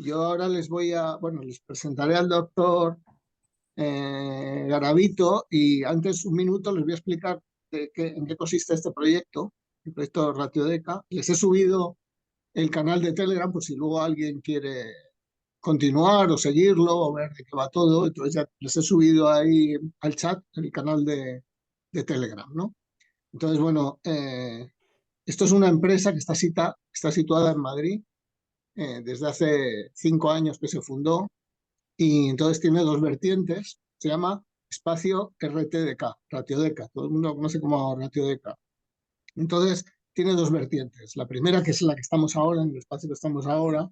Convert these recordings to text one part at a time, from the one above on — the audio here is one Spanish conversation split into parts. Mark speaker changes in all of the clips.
Speaker 1: Yo ahora les presentaré al doctor Garavito y antes un minuto les voy a explicar en qué consiste este proyecto, el proyecto Ratiodeca. Les he subido el canal de Telegram por si luego alguien quiere continuar o seguirlo o ver de qué va todo. Entonces ya les he subido ahí al chat el canal de Telegram, ¿no? Entonces, bueno, esto es una empresa que está situada en Madrid desde hace 5 años que se fundó y entonces tiene dos vertientes. Se llama Espacio RTDK, Ratiodeca. Todo el mundo lo conoce como Ratiodeca. Entonces, tiene dos vertientes. La primera, que es la que estamos ahora, en el espacio que estamos ahora,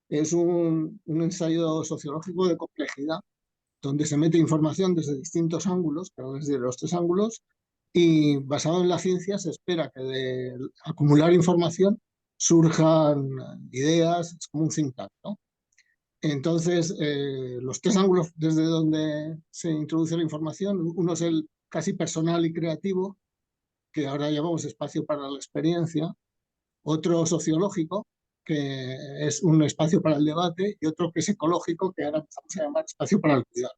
Speaker 1: es un ensayo sociológico de complejidad, donde se mete información desde distintos ángulos, pero desde los tres ángulos, y basado en la ciencia se espera que de acumular información surjan ideas, es como un think tank, ¿no? Entonces, los tres ángulos desde donde se introduce la información, uno es el casi personal y creativo, que ahora llamamos espacio para la experiencia, otro sociológico, que es un espacio para el debate, y otro que es ecológico, que ahora empezamos a llamar espacio para el cuidado.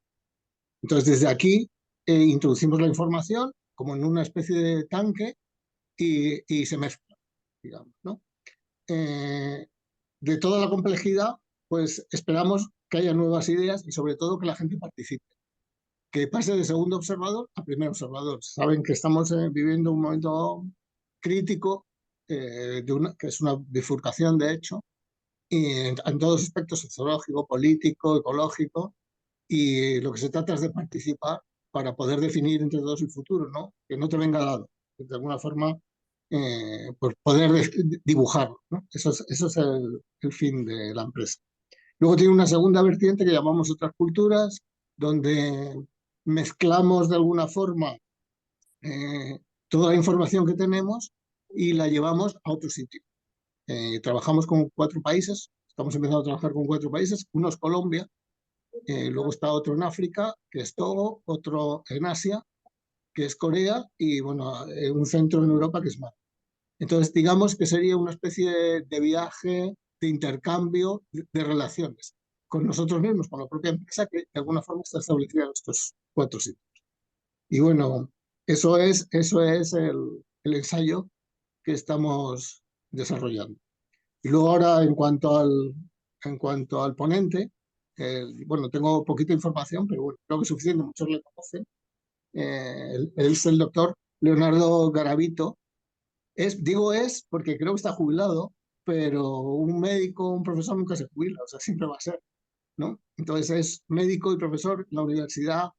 Speaker 1: Entonces, desde aquí introducimos la información como en una especie de tanque y se mezcla, digamos, ¿no? Eh, de toda la complejidad, pues esperamos que haya nuevas ideas y sobre todo que la gente participe, que pase de segundo observador a primer observador. Saben que estamos viviendo un momento crítico, que es una bifurcación de hecho, y en todos los aspectos sociológico, político, ecológico, y lo que se trata es de participar para poder definir entre todos el futuro, ¿no? Que no te venga dado, que de alguna forma pues poder dibujarlo, ¿no? Eso es el fin de la empresa. Luego tiene una segunda vertiente que llamamos otras culturas, donde mezclamos de alguna forma eh, toda la información que tenemos y la llevamos a otro sitio. Trabajamos con 4 países, estamos empezando a trabajar con 4 países, uno es Colombia, luego está otro en África, que es Togo, otro en Asia, que es Corea, y bueno, un centro en Europa que es Mar. Entonces, digamos que sería una especie de viaje, de intercambio, de relaciones con nosotros mismos, con la propia empresa que de alguna forma está establecida en estos 4 sitios. Y bueno, eso es el ensayo que estamos desarrollando. Y luego ahora, en cuanto al ponente, bueno, tengo poquita información, pero bueno, creo que es suficiente, muchos le conocen. Él es el doctor Leonardo Garavito. Digo porque creo que está jubilado, pero un médico, un profesor nunca se jubila, o sea, siempre va a ser, ¿no? Entonces es médico y profesor en la Universidad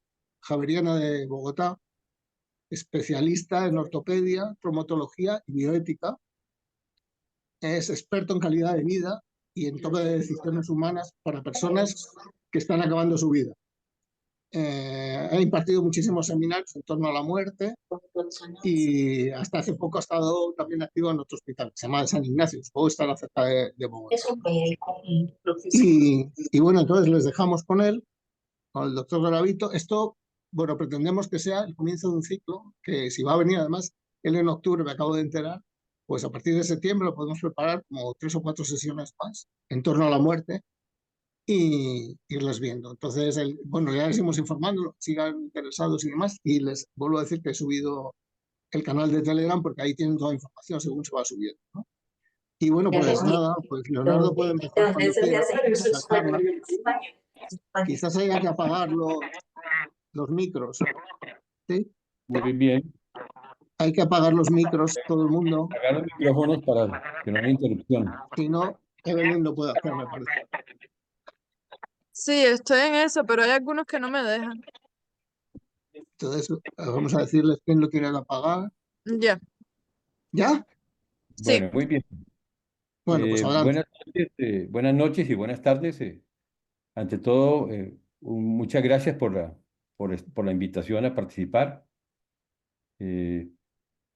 Speaker 1: Javeriana de Bogotá, especialista en ortopedia, traumatología y bioética. Es experto en calidad de vida y en toma de decisiones humanas para personas que están acabando su vida. Ha impartido muchísimos seminarios en torno a la muerte y hasta hace poco ha estado también activo en otro hospital, que se llama San Ignacio, supongo que estará cerca de Bogotá. Y bueno, entonces les dejamos con él, con el doctor Garavito. Esto, bueno, pretendemos que sea el comienzo de un ciclo, que si va a venir además, él en octubre, me acabo de enterar, pues a partir de septiembre lo podemos preparar como 3 o 4 sesiones más en torno a la muerte y irles viendo. Entonces, bueno, ya les iremos informando, sigan interesados y demás, y les vuelvo a decir que he subido el canal de Telegram porque ahí tienen toda la información según se va subiendo, ¿no? Y bueno, pues nada, pues Leonardo puede empezar cuando quiera la charla. Quizás haya que apagar los micros, ¿sí?
Speaker 2: Muy bien.
Speaker 1: Hay que apagar los micros, todo el mundo.
Speaker 2: Apagar los micrófonos para que no haya interrupción.
Speaker 1: Si no, Evelyn lo puede hacer, me parece.
Speaker 3: Sí, estoy en eso, pero hay algunos que no me dejan.
Speaker 1: Entonces, vamos a decirles quién lo quiere apagar.
Speaker 3: Ya,
Speaker 1: ¿Ya?
Speaker 3: sí.
Speaker 2: Bueno, muy bien.
Speaker 1: Bueno, pues adelante.
Speaker 2: Buenas noches y buenas tardes. Ante todo, muchas gracias por la invitación a participar. Eh,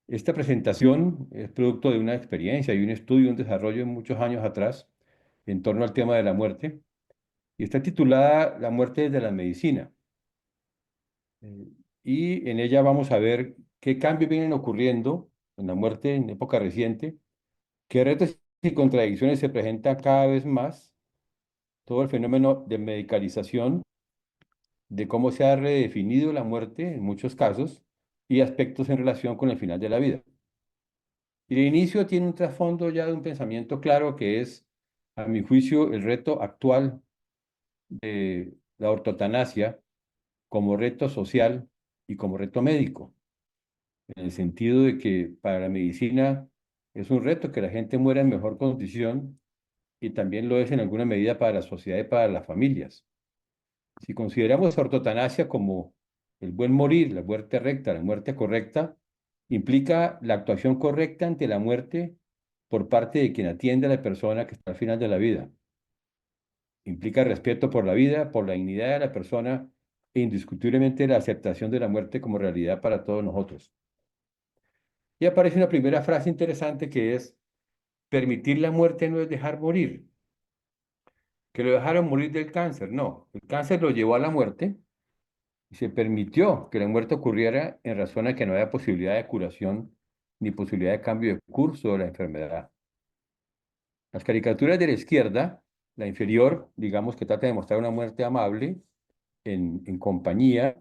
Speaker 2: Esta presentación es producto de una experiencia y un estudio, un desarrollo muchos años atrás en torno al tema de la muerte y está titulada La muerte desde la medicina. Eh, y en ella vamos a ver qué cambios vienen ocurriendo en la muerte en época reciente, qué retos y contradicciones se presentan cada vez más todo el fenómeno de medicalización, de cómo se ha redefinido la muerte en muchos casos y aspectos en relación con el final de la vida. Y el inicio tiene un trasfondo ya de un pensamiento claro que es, a mi juicio, el reto actual de la ortotanasia como reto social y como reto médico, en el sentido de que para la medicina es un reto que la gente muera en mejor condición y también lo es en alguna medida para la sociedad y para las familias. Si consideramos ortotanasia como el buen morir, la muerte recta, la muerte correcta, implica la actuación correcta ante la muerte por parte de quien atiende a la persona que está al final de la vida. Implica respeto por la vida, por la dignidad de la persona e indiscutiblemente la aceptación de la muerte como realidad para todos nosotros. Y aparece una primera frase interesante que es, permitir la muerte no es dejar morir. Que lo dejaron morir del cáncer, no. El cáncer lo llevó a la muerte y se permitió que la muerte ocurriera en razón a que no había posibilidad de curación ni posibilidad de cambio de curso de la enfermedad. Las caricaturas de la izquierda, la inferior, digamos que trata de mostrar una muerte amable en compañía,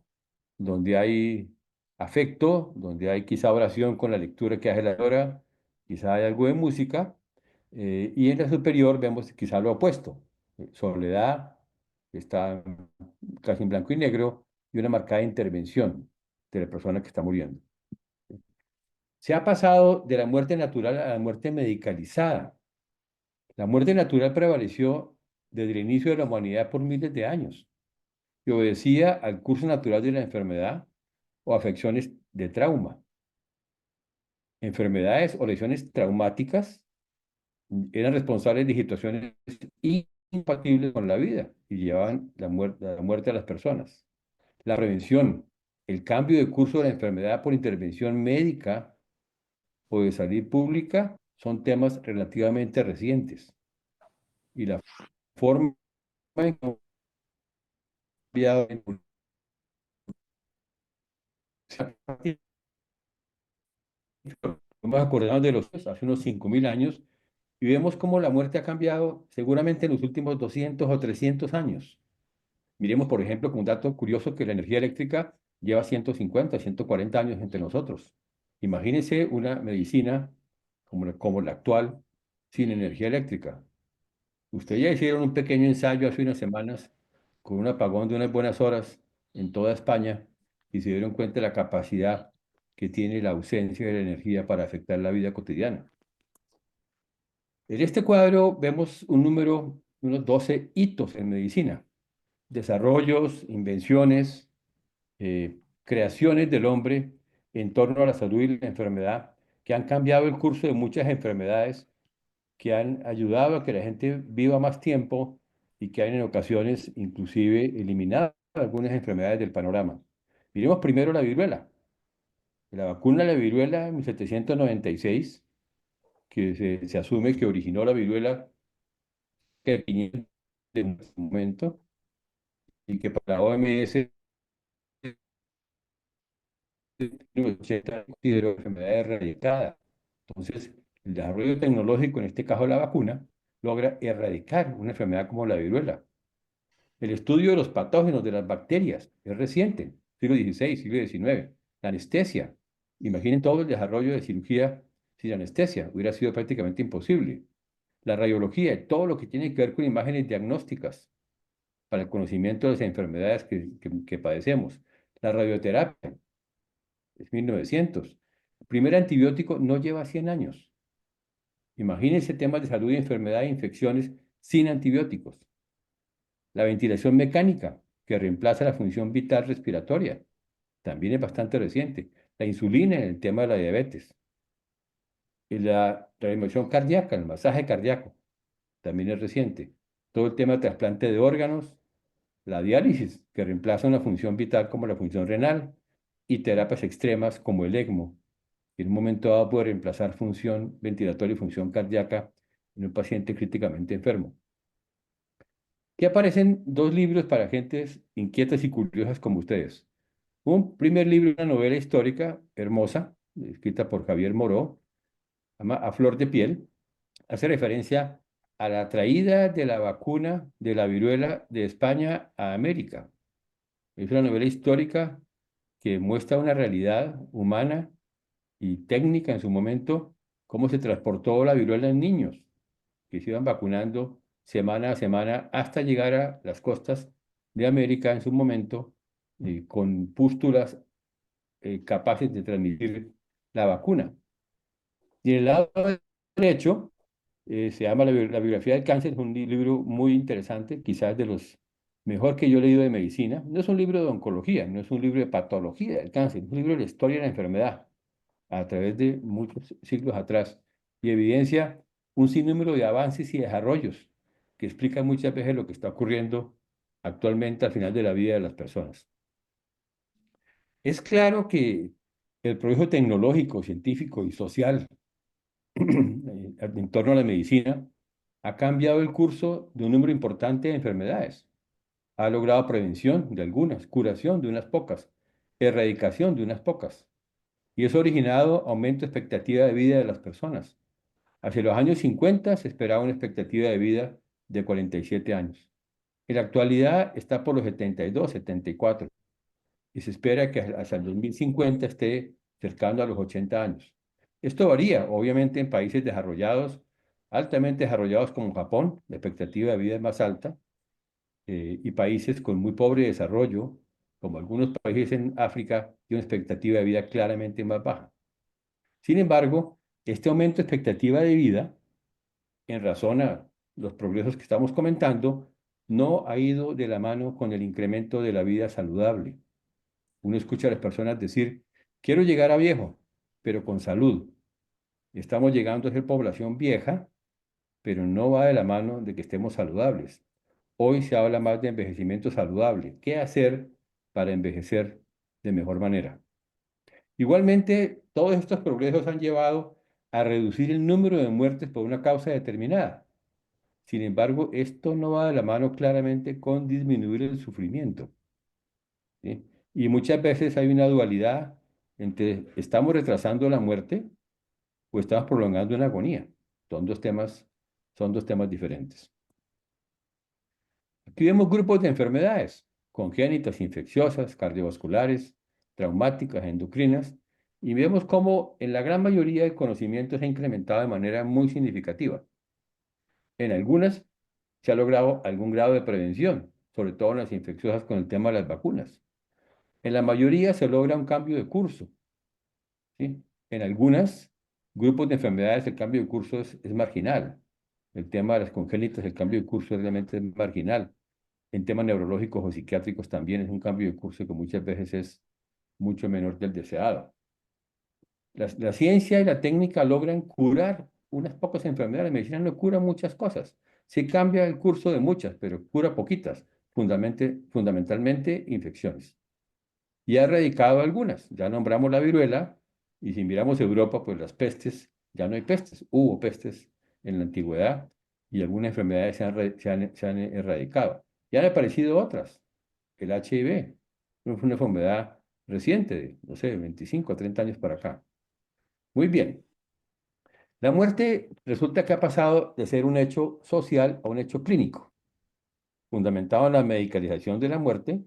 Speaker 2: donde hay afecto, donde hay quizá oración con la lectura que hace la hora, quizá hay algo de música, y en la superior vemos quizá lo opuesto, soledad, que está casi en blanco y negro, y una marcada intervención de la persona que está muriendo. Se ha pasado de la muerte natural a la muerte medicalizada. La muerte natural prevaleció desde el inicio de la humanidad por miles de años y obedecía al curso natural de la enfermedad o afecciones de trauma. Enfermedades o lesiones traumáticas eran responsables de situaciones incompatibles con la vida y llevaban a la muerte a las personas. La prevención, el cambio de curso de la enfermedad por intervención médica o de salud pública son temas relativamente recientes. Y la forma en que ha cambiado Vamos a acordarnos de los hace unos 5.000 años y vemos cómo la muerte ha cambiado seguramente en los últimos 200 o 300 años. Miremos, por ejemplo, como un dato curioso que la energía eléctrica lleva 150, 140 años entre nosotros. Imagínense una medicina como la actual sin energía eléctrica. Ustedes ya hicieron un pequeño ensayo hace unas semanas con un apagón de unas buenas horas en toda España y se dieron cuenta de la capacidad que tiene la ausencia de la energía para afectar la vida cotidiana. En este cuadro vemos un número, unos 12 hitos en medicina, desarrollos, invenciones, creaciones del hombre en torno a la salud y la enfermedad que han cambiado el curso de muchas enfermedades, que han ayudado a que la gente viva más tiempo y que han en ocasiones inclusive eliminado algunas enfermedades del panorama. Miremos primero la viruela. La vacuna de la viruela en 1796, que se asume que originó la viruela que en ese momento y que para la OMS en 80 consideró enfermedad erradicada. Entonces, el desarrollo tecnológico, en este caso la vacuna, logra erradicar una enfermedad como la viruela. El estudio de los patógenos de las bacterias es reciente, siglo XVI, siglo XIX. La anestesia. Imaginen todo el desarrollo de cirugía sin anestesia. Hubiera sido prácticamente imposible. La radiología y todo lo que tiene que ver con imágenes diagnósticas para el conocimiento de las enfermedades que padecemos. La radioterapia es 1900. El primer antibiótico no lleva 100 años. Imagínense temas de salud y enfermedad e infecciones sin antibióticos. La ventilación mecánica, que reemplaza la función vital respiratoria, también es bastante reciente. La insulina en el tema de la diabetes. Y la reanimación cardíaca, el masaje cardíaco, también es reciente. Todo el tema de trasplante de órganos, la diálisis, que reemplaza una función vital como la función renal, y terapias extremas como el ECMO, que en un momento dado puede reemplazar función ventilatoria y función cardíaca en un paciente críticamente enfermo. Aquí aparecen dos libros para gentes inquietas y curiosas como ustedes. Un primer libro, una novela histórica hermosa, escrita por Javier Moró, se llama A Flor de Piel, hace referencia a la traída de la vacuna de la viruela de España a América. Es una novela histórica que muestra una realidad humana y técnica en su momento, cómo se transportó la viruela en niños que se iban vacunando semana a semana hasta llegar a las costas de América en su momento, con pústulas capaces de transmitir la vacuna. Y en el lado derecho, se llama La biografía del cáncer, es un libro muy interesante, quizás de los mejor que yo he leído de medicina. No es un libro de oncología, no es un libro de patología del cáncer, es un libro de la historia de la enfermedad a través de muchos siglos atrás y evidencia un sinnúmero de avances y desarrollos que explican muchas veces lo que está ocurriendo actualmente al final de la vida de las personas. Es claro que el progreso tecnológico, científico y social en torno a la medicina ha cambiado el curso de un número importante de enfermedades. Ha logrado prevención de algunas, curación de unas pocas, erradicación de unas pocas. Y eso ha originado aumento de expectativa de vida de las personas. Hacia los años 50 se esperaba una expectativa de vida de 47 años. En la actualidad está por los 72, 74 y se espera que hasta el 2050 esté cercano a los 80 años. Esto varía, obviamente, en países desarrollados, altamente desarrollados como Japón, la expectativa de vida es más alta, y países con muy pobre desarrollo, como algunos países en África, tienen una expectativa de vida claramente más baja. Sin embargo, este aumento de expectativa de vida, en razón a los progresos que estamos comentando, no ha ido de la mano con el incremento de la vida saludable. Uno escucha a las personas decir, quiero llegar a viejo, pero con salud. Estamos llegando a ser población vieja, pero no va de la mano de que estemos saludables. Hoy se habla más de envejecimiento saludable. ¿Qué hacer para envejecer de mejor manera? Igualmente, todos estos progresos han llevado a reducir el número de muertes por una causa determinada. Sin embargo, esto no va de la mano claramente con disminuir el sufrimiento, ¿sí? Y muchas veces hay una dualidad entre estamos retrasando la muerte o estamos prolongando una agonía. Son son dos temas diferentes. Aquí vemos grupos de enfermedades congénitas, infecciosas, cardiovasculares, traumáticas, endocrinas, y vemos cómo en la gran mayoría el conocimiento se ha incrementado de manera muy significativa. En algunas se ha logrado algún grado de prevención, sobre todo en las infecciosas con el tema de las vacunas. En la mayoría se logra un cambio de curso, ¿sí? En algunos grupos de enfermedades el cambio de curso es marginal. El tema de las congénitas, el cambio de curso realmente es marginal. En temas neurológicos o psiquiátricos también es un cambio de curso que muchas veces es mucho menor que el deseado. La ciencia y la técnica logran curar unas pocas enfermedades. La medicina no cura muchas cosas. Sí cambia el curso de muchas, pero cura poquitas, fundamentalmente infecciones. Y ha erradicado algunas. Ya nombramos la viruela, y si miramos Europa, pues las pestes, ya no hay pestes. Hubo pestes en la antigüedad y algunas enfermedades se han erradicado. Ya han aparecido otras. El HIV fue una enfermedad reciente, de, no sé, 25 o 30 años para acá. Muy bien. La muerte resulta que ha pasado de ser un hecho social a un hecho clínico. Fundamentado en la medicalización de la muerte,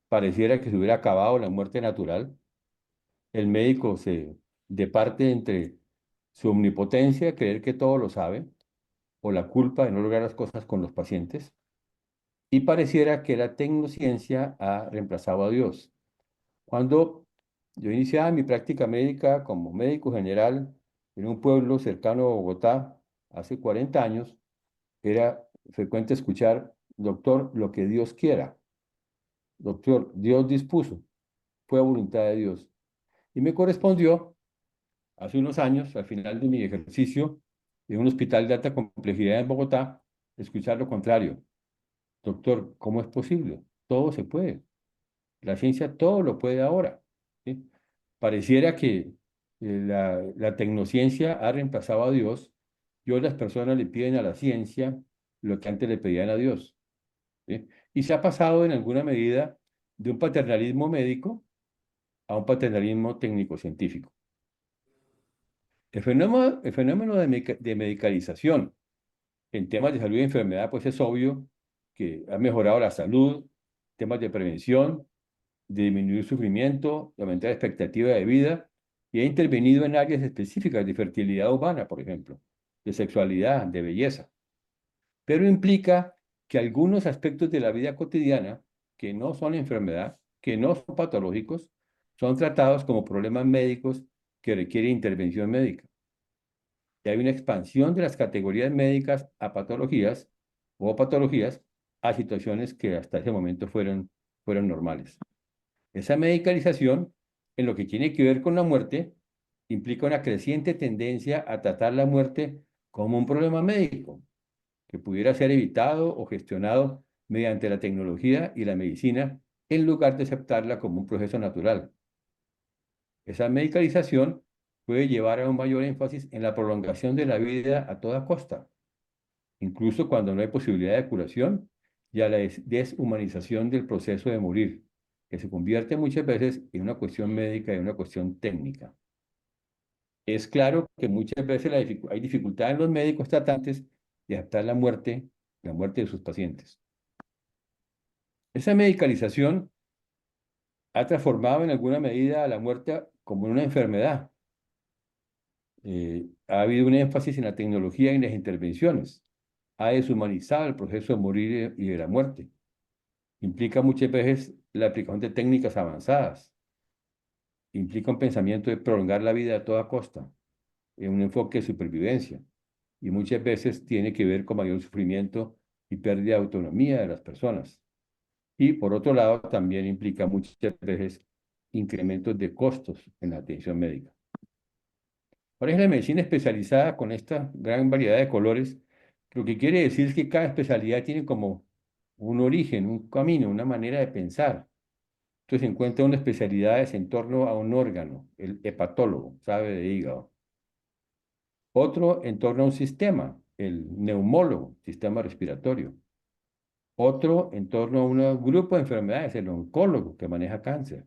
Speaker 2: pareciera que se hubiera acabado la muerte natural. El médico se departe entre su omnipotencia, creer que todo lo sabe, o la culpa de no lograr las cosas con los pacientes, y pareciera que la tecnociencia ha reemplazado a Dios. Cuando yo iniciaba mi práctica médica como médico general en un pueblo cercano a Bogotá, hace 40 años, era frecuente escuchar, doctor, lo que Dios quiera. Doctor, Dios dispuso, fue voluntad de Dios. Y me correspondió, hace unos años, al final de mi ejercicio en un hospital de alta complejidad en Bogotá, escuchar lo contrario. Doctor, ¿cómo es posible? Todo se puede. La ciencia todo lo puede ahora, ¿sí? Pareciera que la tecnociencia ha reemplazado a Dios y hoy las personas le piden a la ciencia lo que antes le pedían a Dios, ¿sí? Y se ha pasado en alguna medida de un paternalismo médico a un paternalismo técnico-científico. El fenómeno de medicalización en temas de salud y enfermedad, pues es obvio que ha mejorado la salud, temas de prevención, de disminuir sufrimiento, de aumentar la expectativa de vida y ha intervenido en áreas específicas de fertilidad humana, por ejemplo, de sexualidad, de belleza. Pero implica que algunos aspectos de la vida cotidiana, que no son enfermedad, que no son patológicos, son tratados como problemas médicos que requieren intervención médica. Y hay una expansión de las categorías médicas a patologías o patologías a situaciones que hasta ese momento fueron normales. Esa medicalización, en lo que tiene que ver con la muerte, implica una creciente tendencia a tratar la muerte como un problema médico, que pudiera ser evitado o gestionado mediante la tecnología y la medicina, en lugar de aceptarla como un proceso natural. Esa medicalización puede llevar a un mayor énfasis en la prolongación de la vida a toda costa, incluso cuando no hay posibilidad de curación, y a la deshumanización del proceso de morir, que se convierte muchas veces en una cuestión médica y una cuestión técnica. Es claro que muchas veces hay dificultad en los médicos tratantes de adaptar la muerte de sus pacientes. Esa medicalización ha transformado en alguna medida a la muerte como una enfermedad. Ha habido un énfasis en la tecnología y en las intervenciones. Ha deshumanizado el proceso de morir y de la muerte. Implica muchas veces la aplicación de técnicas avanzadas. Implica un pensamiento de prolongar la vida a toda costa, en un enfoque de supervivencia. Y muchas veces tiene que ver con mayor sufrimiento y pérdida de autonomía de las personas. Y por otro lado, también implica muchas veces incrementos de costos en la atención médica. Ahora es la medicina especializada con esta gran variedad de colores. Lo que quiere decir es que cada especialidad tiene como un origen, un camino, una manera de pensar. Entonces se encuentra una especialidad en torno a un órgano, el hepatólogo, sabe de hígado. Otro en torno a un sistema, el neumólogo, sistema respiratorio. Otro en torno a un grupo de enfermedades, el oncólogo, que maneja cáncer.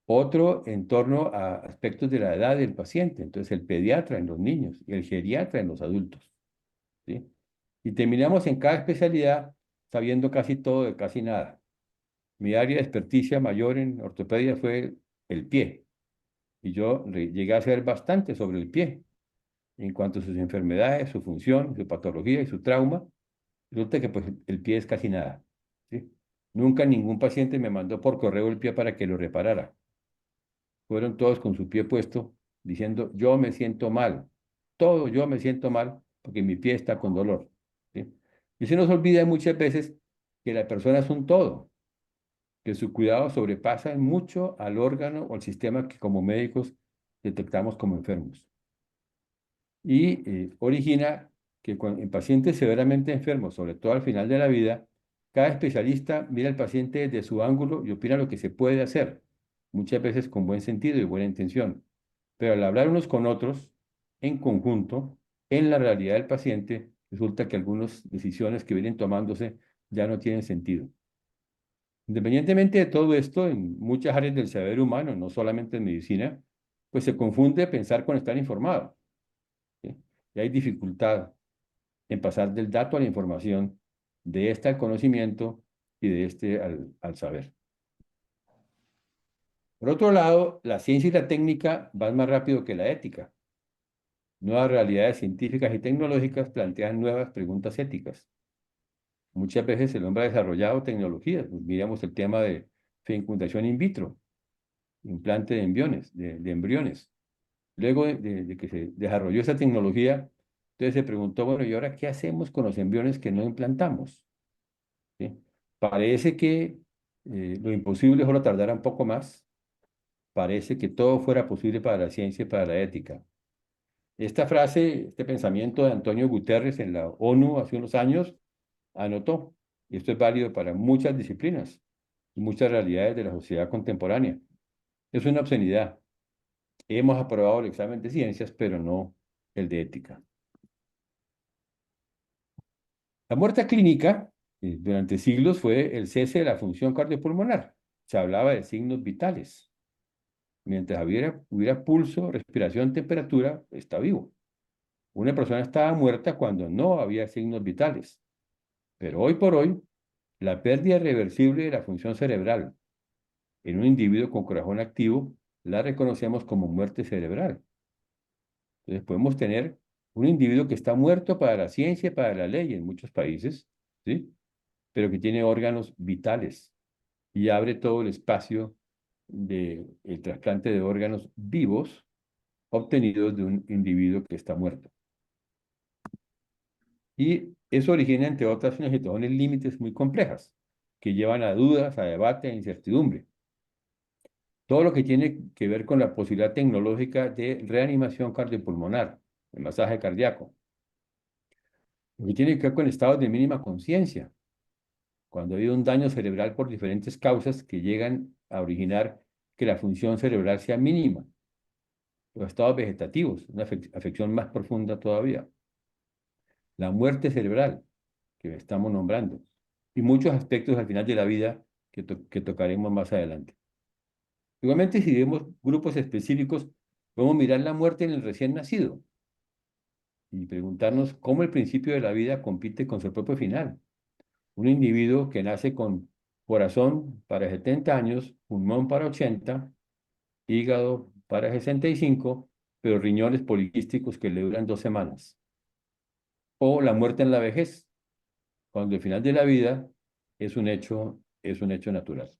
Speaker 2: Otro en torno a aspectos de la edad del paciente, entonces el pediatra en los niños y el geriatra en los adultos, ¿sí? Y terminamos en cada especialidad sabiendo casi todo de casi nada. Mi área de experticia mayor en ortopedia fue el pie, y yo llegué a saber bastante sobre el pie, en cuanto a sus enfermedades, su función, su patología y su trauma. Resulta que pues, el pie es casi nada, ¿sí? Nunca ningún paciente me mandó por correo el pie para que lo reparara. Fueron todos con su pie puesto, diciendo, yo me siento mal, todo yo me siento mal porque mi pie está con dolor, ¿sí? Y se nos olvida muchas veces que la persona es un todo, que su cuidado sobrepasa mucho al órgano o al sistema que como médicos detectamos como enfermos. Y origina que en pacientes severamente enfermos, sobre todo al final de la vida, cada especialista mira al paciente desde su ángulo y opina lo que se puede hacer, muchas veces con buen sentido y buena intención. Pero al hablar unos con otros, en conjunto, en la realidad del paciente, resulta que algunas decisiones que vienen tomándose ya no tienen sentido. Independientemente de todo esto, en muchas áreas del saber humano, no solamente en medicina, pues se confunde pensar con estar informado, ¿sí? Y hay dificultad en pasar del dato a la información, de este al conocimiento y de este al saber. Por otro lado, la ciencia y la técnica van más rápido que la ética. Nuevas realidades científicas y tecnológicas plantean nuevas preguntas éticas. Muchas veces el hombre ha desarrollado tecnologías. Miramos el tema de fecundación in vitro, implante de embriones. Luego de que se desarrolló esa tecnología, entonces se preguntó, bueno, ¿y ahora qué hacemos con los embriones que no implantamos? ¿Sí? Parece que lo imposible solo tardará un poco más. Parece que todo fuera posible para la ciencia y para la ética. Esta frase, este pensamiento de Antonio Guterres en la ONU hace unos años, anotó, y esto es válido para muchas disciplinas y muchas realidades de la sociedad contemporánea. Es una obscenidad. Hemos aprobado el examen de ciencias, pero no el de ética. La muerte clínica, durante siglos, fue el cese de la función cardiopulmonar. Se hablaba de signos vitales. Mientras hubiera pulso, respiración, temperatura, está vivo. Una persona estaba muerta cuando no había signos vitales. Pero hoy por hoy, la pérdida irreversible de la función cerebral en un individuo con corazón activo la reconocemos como muerte cerebral. Entonces podemos tener un individuo que está muerto para la ciencia y para la ley en muchos países, ¿sí? Pero que tiene órganos vitales y abre todo el espacio del trasplante de órganos vivos obtenidos de un individuo que está muerto. Y eso origina, entre otras, unas situaciones límites muy complejas que llevan a dudas, a debate, a incertidumbre. Todo lo que tiene que ver con la posibilidad tecnológica de reanimación cardiopulmonar, el masaje cardíaco, lo que tiene que ver con estados de mínima conciencia, cuando ha habido un daño cerebral por diferentes causas que llegan a originar que la función cerebral sea mínima, los estados vegetativos, una afección más profunda todavía, la muerte cerebral que estamos nombrando, y muchos aspectos al final de la vida que tocaremos más adelante. Igualmente, si vemos grupos específicos, podemos mirar la muerte en el recién nacido y preguntarnos cómo el principio de la vida compite con su propio final. Un individuo que nace con corazón para 70 años, pulmón para 80, hígado para 65, pero riñones poliquísticos que le duran 2 semanas. O la muerte en la vejez, cuando el final de la vida es un hecho natural.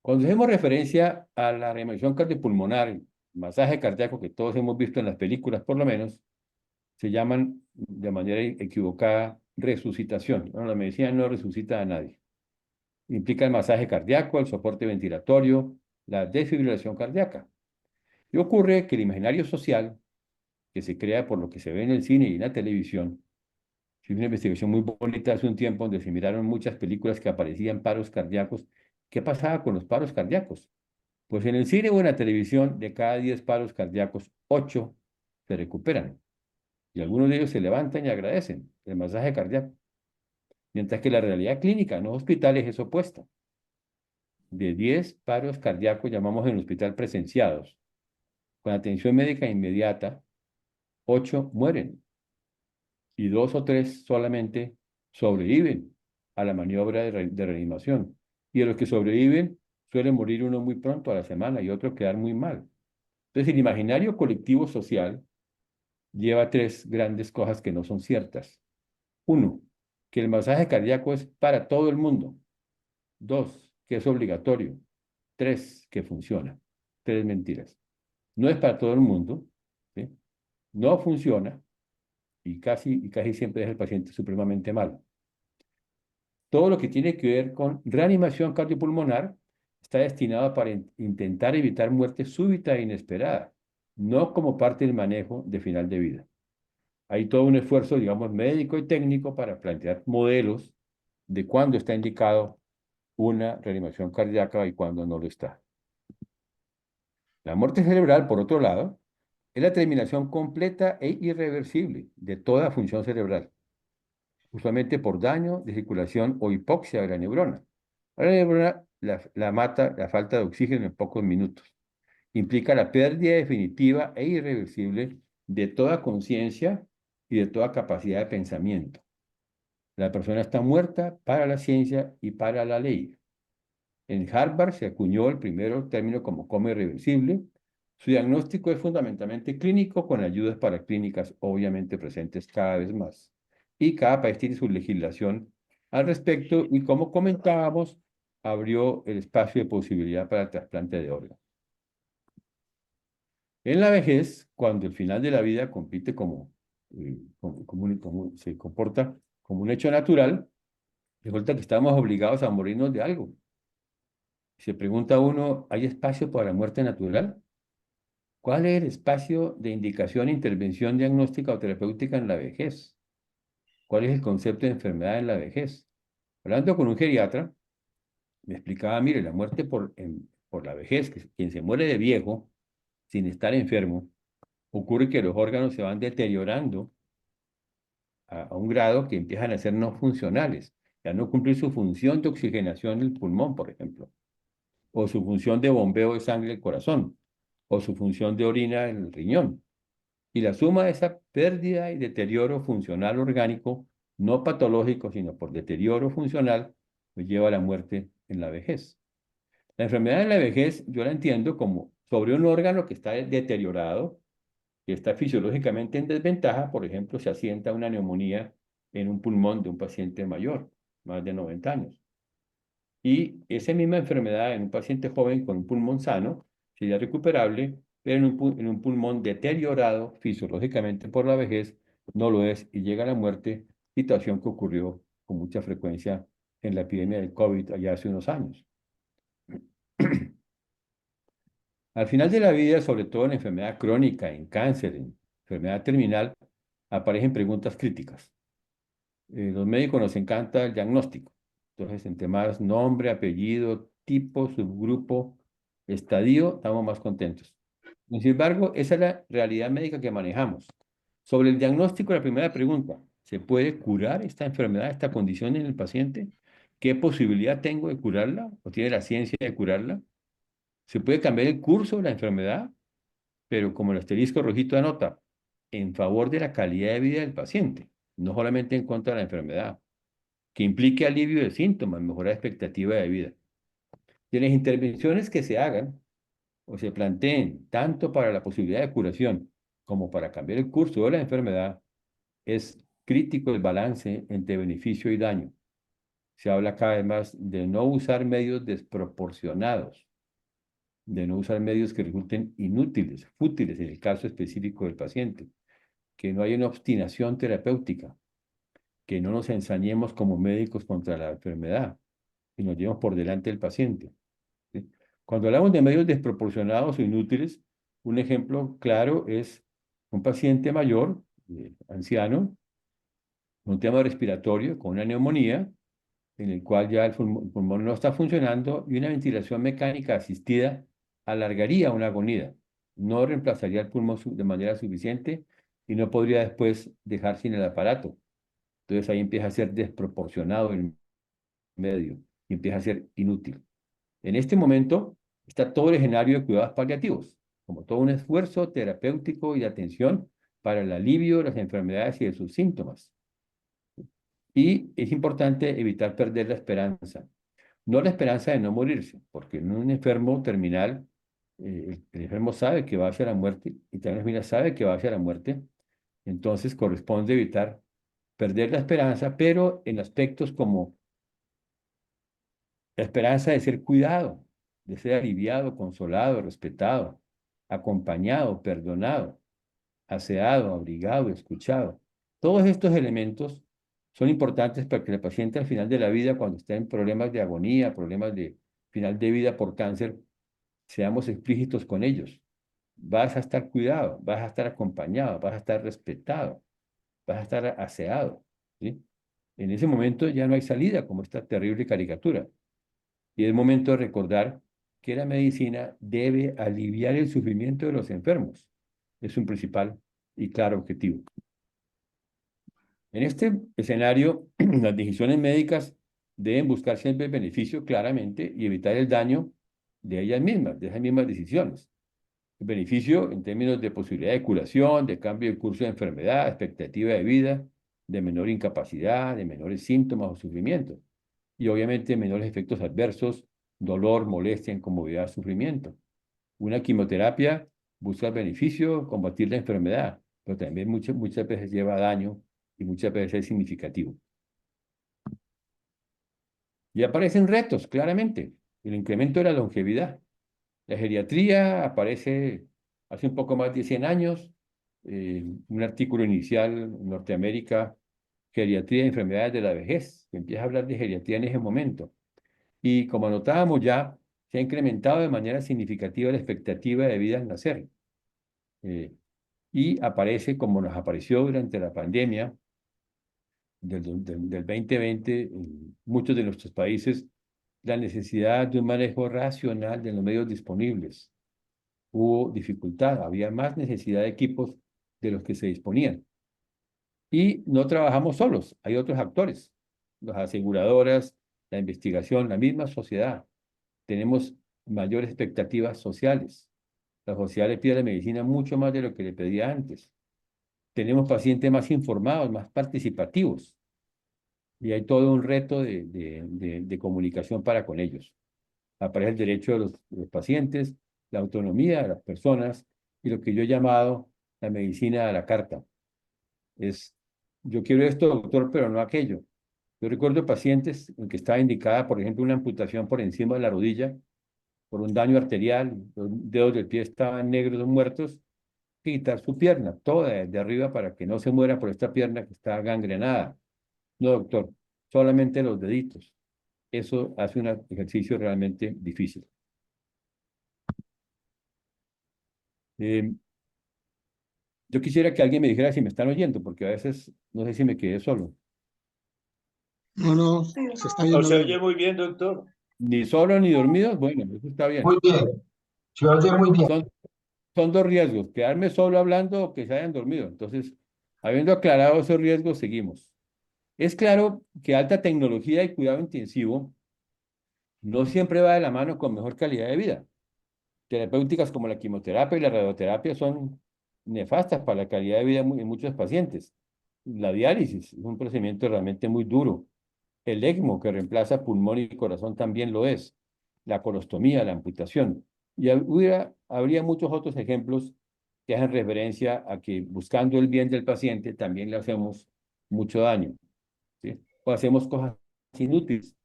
Speaker 2: Cuando hacemos referencia a la reanimación cardiopulmonar, masaje cardíaco que todos hemos visto en las películas por lo menos, se llaman de manera equivocada resucitación. Bueno, la medicina no resucita a nadie. Implica el masaje cardíaco, el soporte ventilatorio, la desfibrilación cardíaca. Y ocurre que el imaginario social, que se crea por lo que se ve en el cine y en la televisión, hice una investigación muy bonita hace un tiempo donde se miraron muchas películas que aparecían paros cardíacos. ¿Qué pasaba con los paros cardíacos? Pues en el cine o en la televisión, de cada 10 paros cardíacos, 8 se recuperan. Y algunos de ellos se levantan y agradecen el masaje cardíaco. Mientras que la realidad clínica en los hospitales es opuesta. De 10 paros cardíacos, llamamos en el hospital presenciados, con atención médica inmediata, 8 mueren. Y 2 o 3 solamente sobreviven a la maniobra de reanimación. Y de los que sobreviven, suele morir uno muy pronto a la semana y otro quedar muy mal. Entonces, el imaginario colectivo social lleva 3 grandes cosas que no son ciertas. 1, que el masaje cardíaco es para todo el mundo. 2, que es obligatorio. 3, que funciona. 3 mentiras. No es para todo el mundo, ¿sí? No funciona y casi siempre deja al paciente supremamente mal. Todo lo que tiene que ver con reanimación cardiopulmonar está destinado para intentar evitar muerte súbita e inesperada, no como parte del manejo de final de vida. Hay todo un esfuerzo, digamos, médico y técnico para plantear modelos de cuándo está indicado una reanimación cardíaca y cuándo no lo está. La muerte cerebral, por otro lado, es la terminación completa e irreversible de toda función cerebral, usualmente por daño de circulación o hipoxia de la neurona. La neurona la mata la falta de oxígeno en pocos minutos. Implica la pérdida definitiva e irreversible de toda conciencia y de toda capacidad de pensamiento. La persona está muerta para la ciencia y para la ley. En Harvard se acuñó el primero término como coma irreversible. Su diagnóstico es fundamentalmente clínico, con ayudas para clínicas obviamente presentes cada vez más. Y cada país tiene su legislación al respecto y, como comentábamos, abrió el espacio de posibilidad para el trasplante de órganos. En la vejez, cuando el final de la vida compite se comporta como un hecho natural, resulta que estamos obligados a morirnos de algo. Se pregunta uno, ¿hay espacio para la muerte natural? ¿Cuál es el espacio de indicación, intervención diagnóstica o terapéutica en la vejez? ¿Cuál es el concepto de enfermedad en la vejez? Hablando con un geriatra, me explicaba, mire, la muerte por la vejez, que quien se muere de viejo, sin estar enfermo, ocurre que los órganos se van deteriorando a un grado que empiezan a ser no funcionales, ya no cumplir su función de oxigenación del pulmón, por ejemplo, o su función de bombeo de sangre al corazón, o su función de orina en el riñón. Y la suma de esa pérdida y deterioro funcional orgánico, no patológico, sino por deterioro funcional, nos lleva a la muerte en la vejez. La enfermedad en la vejez yo la entiendo como sobre un órgano que está deteriorado, que está fisiológicamente en desventaja. Por ejemplo, se asienta una neumonía en un pulmón de un paciente mayor, más de 90 años. Y esa misma enfermedad en un paciente joven con un pulmón sano sería recuperable, pero en un pulmón deteriorado fisiológicamente por la vejez no lo es y llega a la muerte, situación que ocurrió con mucha frecuencia en la epidemia del COVID allá hace unos años. Al final de la vida, sobre todo en enfermedad crónica, en cáncer, en enfermedad terminal, aparecen preguntas críticas. Los médicos nos encanta el diagnóstico. Entonces, entre más nombre, apellido, tipo, subgrupo, estadio, estamos más contentos. Sin embargo, esa es la realidad médica que manejamos. Sobre el diagnóstico, la primera pregunta: ¿se puede curar esta enfermedad, esta condición en el paciente? ¿Qué posibilidad tengo de curarla? ¿O tiene la ciencia de curarla? ¿Se puede cambiar el curso de la enfermedad? Pero como el asterisco rojito anota, en favor de la calidad de vida del paciente, no solamente en contra de la enfermedad, que implique alivio de síntomas, mejorar expectativa de vida. Y las intervenciones que se hagan o se planteen tanto para la posibilidad de curación como para cambiar el curso de la enfermedad, es crítico el balance entre beneficio y daño. Se habla cada vez más de no usar medios desproporcionados, de no usar medios que resulten inútiles, fútiles en el caso específico del paciente, que no haya una obstinación terapéutica, que no nos ensañemos como médicos contra la enfermedad y nos llevemos por delante del paciente, ¿sí? Cuando hablamos de medios desproporcionados o inútiles, un ejemplo claro es un paciente mayor, anciano, con un tema respiratorio, con una neumonía, en el cual ya el pulmón no está funcionando y una ventilación mecánica asistida alargaría una agonía, no reemplazaría el pulmón de manera suficiente y no podría después dejar sin el aparato. Entonces ahí empieza a ser desproporcionado el medio y empieza a ser inútil. En este momento está todo el escenario de cuidados paliativos, como todo un esfuerzo terapéutico y de atención para el alivio de las enfermedades y de sus síntomas. Y es importante evitar perder la esperanza. No la esperanza de no morirse, porque en un enfermo terminal, el enfermo sabe que va hacia la muerte y también la familia sabe que va hacia la muerte. Entonces corresponde evitar perder la esperanza, pero en aspectos como la esperanza de ser cuidado, de ser aliviado, consolado, respetado, acompañado, perdonado, aseado, abrigado, escuchado. Todos estos elementos son importantes para que el paciente al final de la vida, cuando esté en problemas de agonía, problemas de final de vida por cáncer, seamos explícitos con ellos. Vas a estar cuidado, vas a estar acompañado, vas a estar respetado, vas a estar aseado, ¿sí? En ese momento ya no hay salida, como esta terrible caricatura. Y es momento de recordar que la medicina debe aliviar el sufrimiento de los enfermos. Es un principal y claro objetivo. En este escenario, las decisiones médicas deben buscar siempre el beneficio claramente y evitar el daño de ellas mismas, de esas mismas decisiones. El beneficio en términos de posibilidad de curación, de cambio de curso de enfermedad, expectativa de vida, de menor incapacidad, de menores síntomas o sufrimiento. Y obviamente menores efectos adversos, dolor, molestia, incomodidad, sufrimiento. Una quimioterapia busca el beneficio, combatir la enfermedad, pero también muchas veces lleva daño y muchas veces es significativo. Y aparecen retos, claramente. El incremento de la longevidad. La geriatría aparece hace un poco más de 100 años. Un artículo inicial en Norteamérica, Geriatría y enfermedades de la vejez, que empieza a hablar de geriatría en ese momento. Y como notábamos ya, se ha incrementado de manera significativa la expectativa de vida al nacer. Y aparece, como nos apareció durante la pandemia del 2020, en muchos de nuestros países, la necesidad de un manejo racional de los medios disponibles. Hubo dificultad, había más necesidad de equipos de los que se disponían. Y no trabajamos solos, hay otros actores, las aseguradoras, la investigación, la misma sociedad. Tenemos mayores expectativas sociales. La sociedad le pide a la medicina mucho más de lo que le pedía antes. tenemos pacientes más informados, más participativos, y hay todo un reto de comunicación para con ellos. Aparece el derecho de los pacientes, la autonomía de las personas y lo que yo he llamado la medicina a la carta. Es, yo quiero esto, doctor, pero no aquello. Yo recuerdo pacientes en que estaba indicada, por ejemplo, una amputación por encima de la rodilla por un daño arterial, los dedos del pie estaban negros, muertos, quitar su pierna, toda de arriba para que no se muera por esta pierna que está gangrenada. No, doctor, solamente los deditos. Eso hace un ejercicio realmente difícil. Eh, yo quisiera que alguien me dijera si me están oyendo, porque a veces no sé si me quedé solo.
Speaker 1: No, no, se está
Speaker 4: No
Speaker 1: yendo
Speaker 4: se
Speaker 1: bien.
Speaker 4: oye muy bien, doctor.
Speaker 2: Ni solo ni dormidos, bueno, eso está bien.
Speaker 5: Muy bien, se oye muy bien.
Speaker 2: Son, son dos riesgos, quedarme solo hablando o que se hayan dormido. Entonces, habiendo aclarado esos riesgos, seguimos. Es claro que alta tecnología y cuidado intensivo no siempre va de la mano con mejor calidad de vida. Terapéuticas como la quimioterapia y la radioterapia son nefastas para la calidad de vida en muchos pacientes. La diálisis es un procedimiento realmente muy duro. El ECMO, que reemplaza pulmón y corazón, también lo es. La colostomía, la amputación. Y habría muchos otros ejemplos que hacen referencia a que buscando el bien del paciente también le hacemos mucho daño, ¿sí? O hacemos cosas inútiles.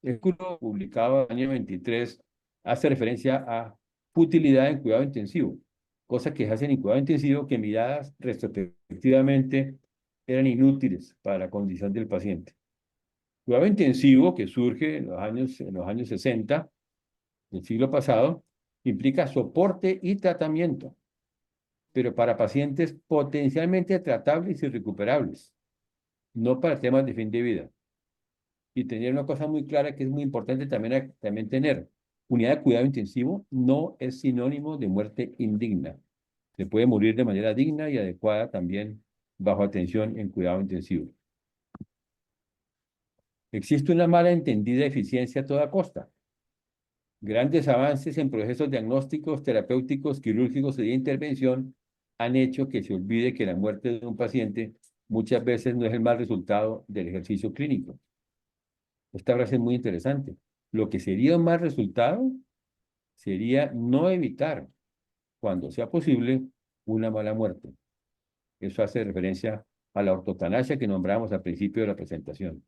Speaker 2: El artículo publicado en el año 23 hace referencia a futilidad en cuidado intensivo, cosas que se hacen en cuidado intensivo que miradas retrospectivamente eran inútiles para la condición del paciente. Cuidado intensivo, que surge en los años 60 del siglo pasado, implica soporte y tratamiento, pero para pacientes potencialmente tratables y recuperables, no para temas de fin de vida. Y tener una cosa muy clara que es muy importante también tener. Unidad de cuidado intensivo no es sinónimo de muerte indigna. Se puede morir de manera digna y adecuada también bajo atención en cuidado intensivo. Existe una mala entendida eficiencia a toda costa. Grandes avances en procesos diagnósticos, terapéuticos, quirúrgicos y de intervención han hecho que se olvide que la muerte de un paciente muchas veces no es el mal resultado del ejercicio clínico. Esta frase es muy interesante. Lo que sería un mal resultado sería no evitar, cuando sea posible, una mala muerte. Eso hace referencia a la ortotanasia que nombramos al principio de la presentación.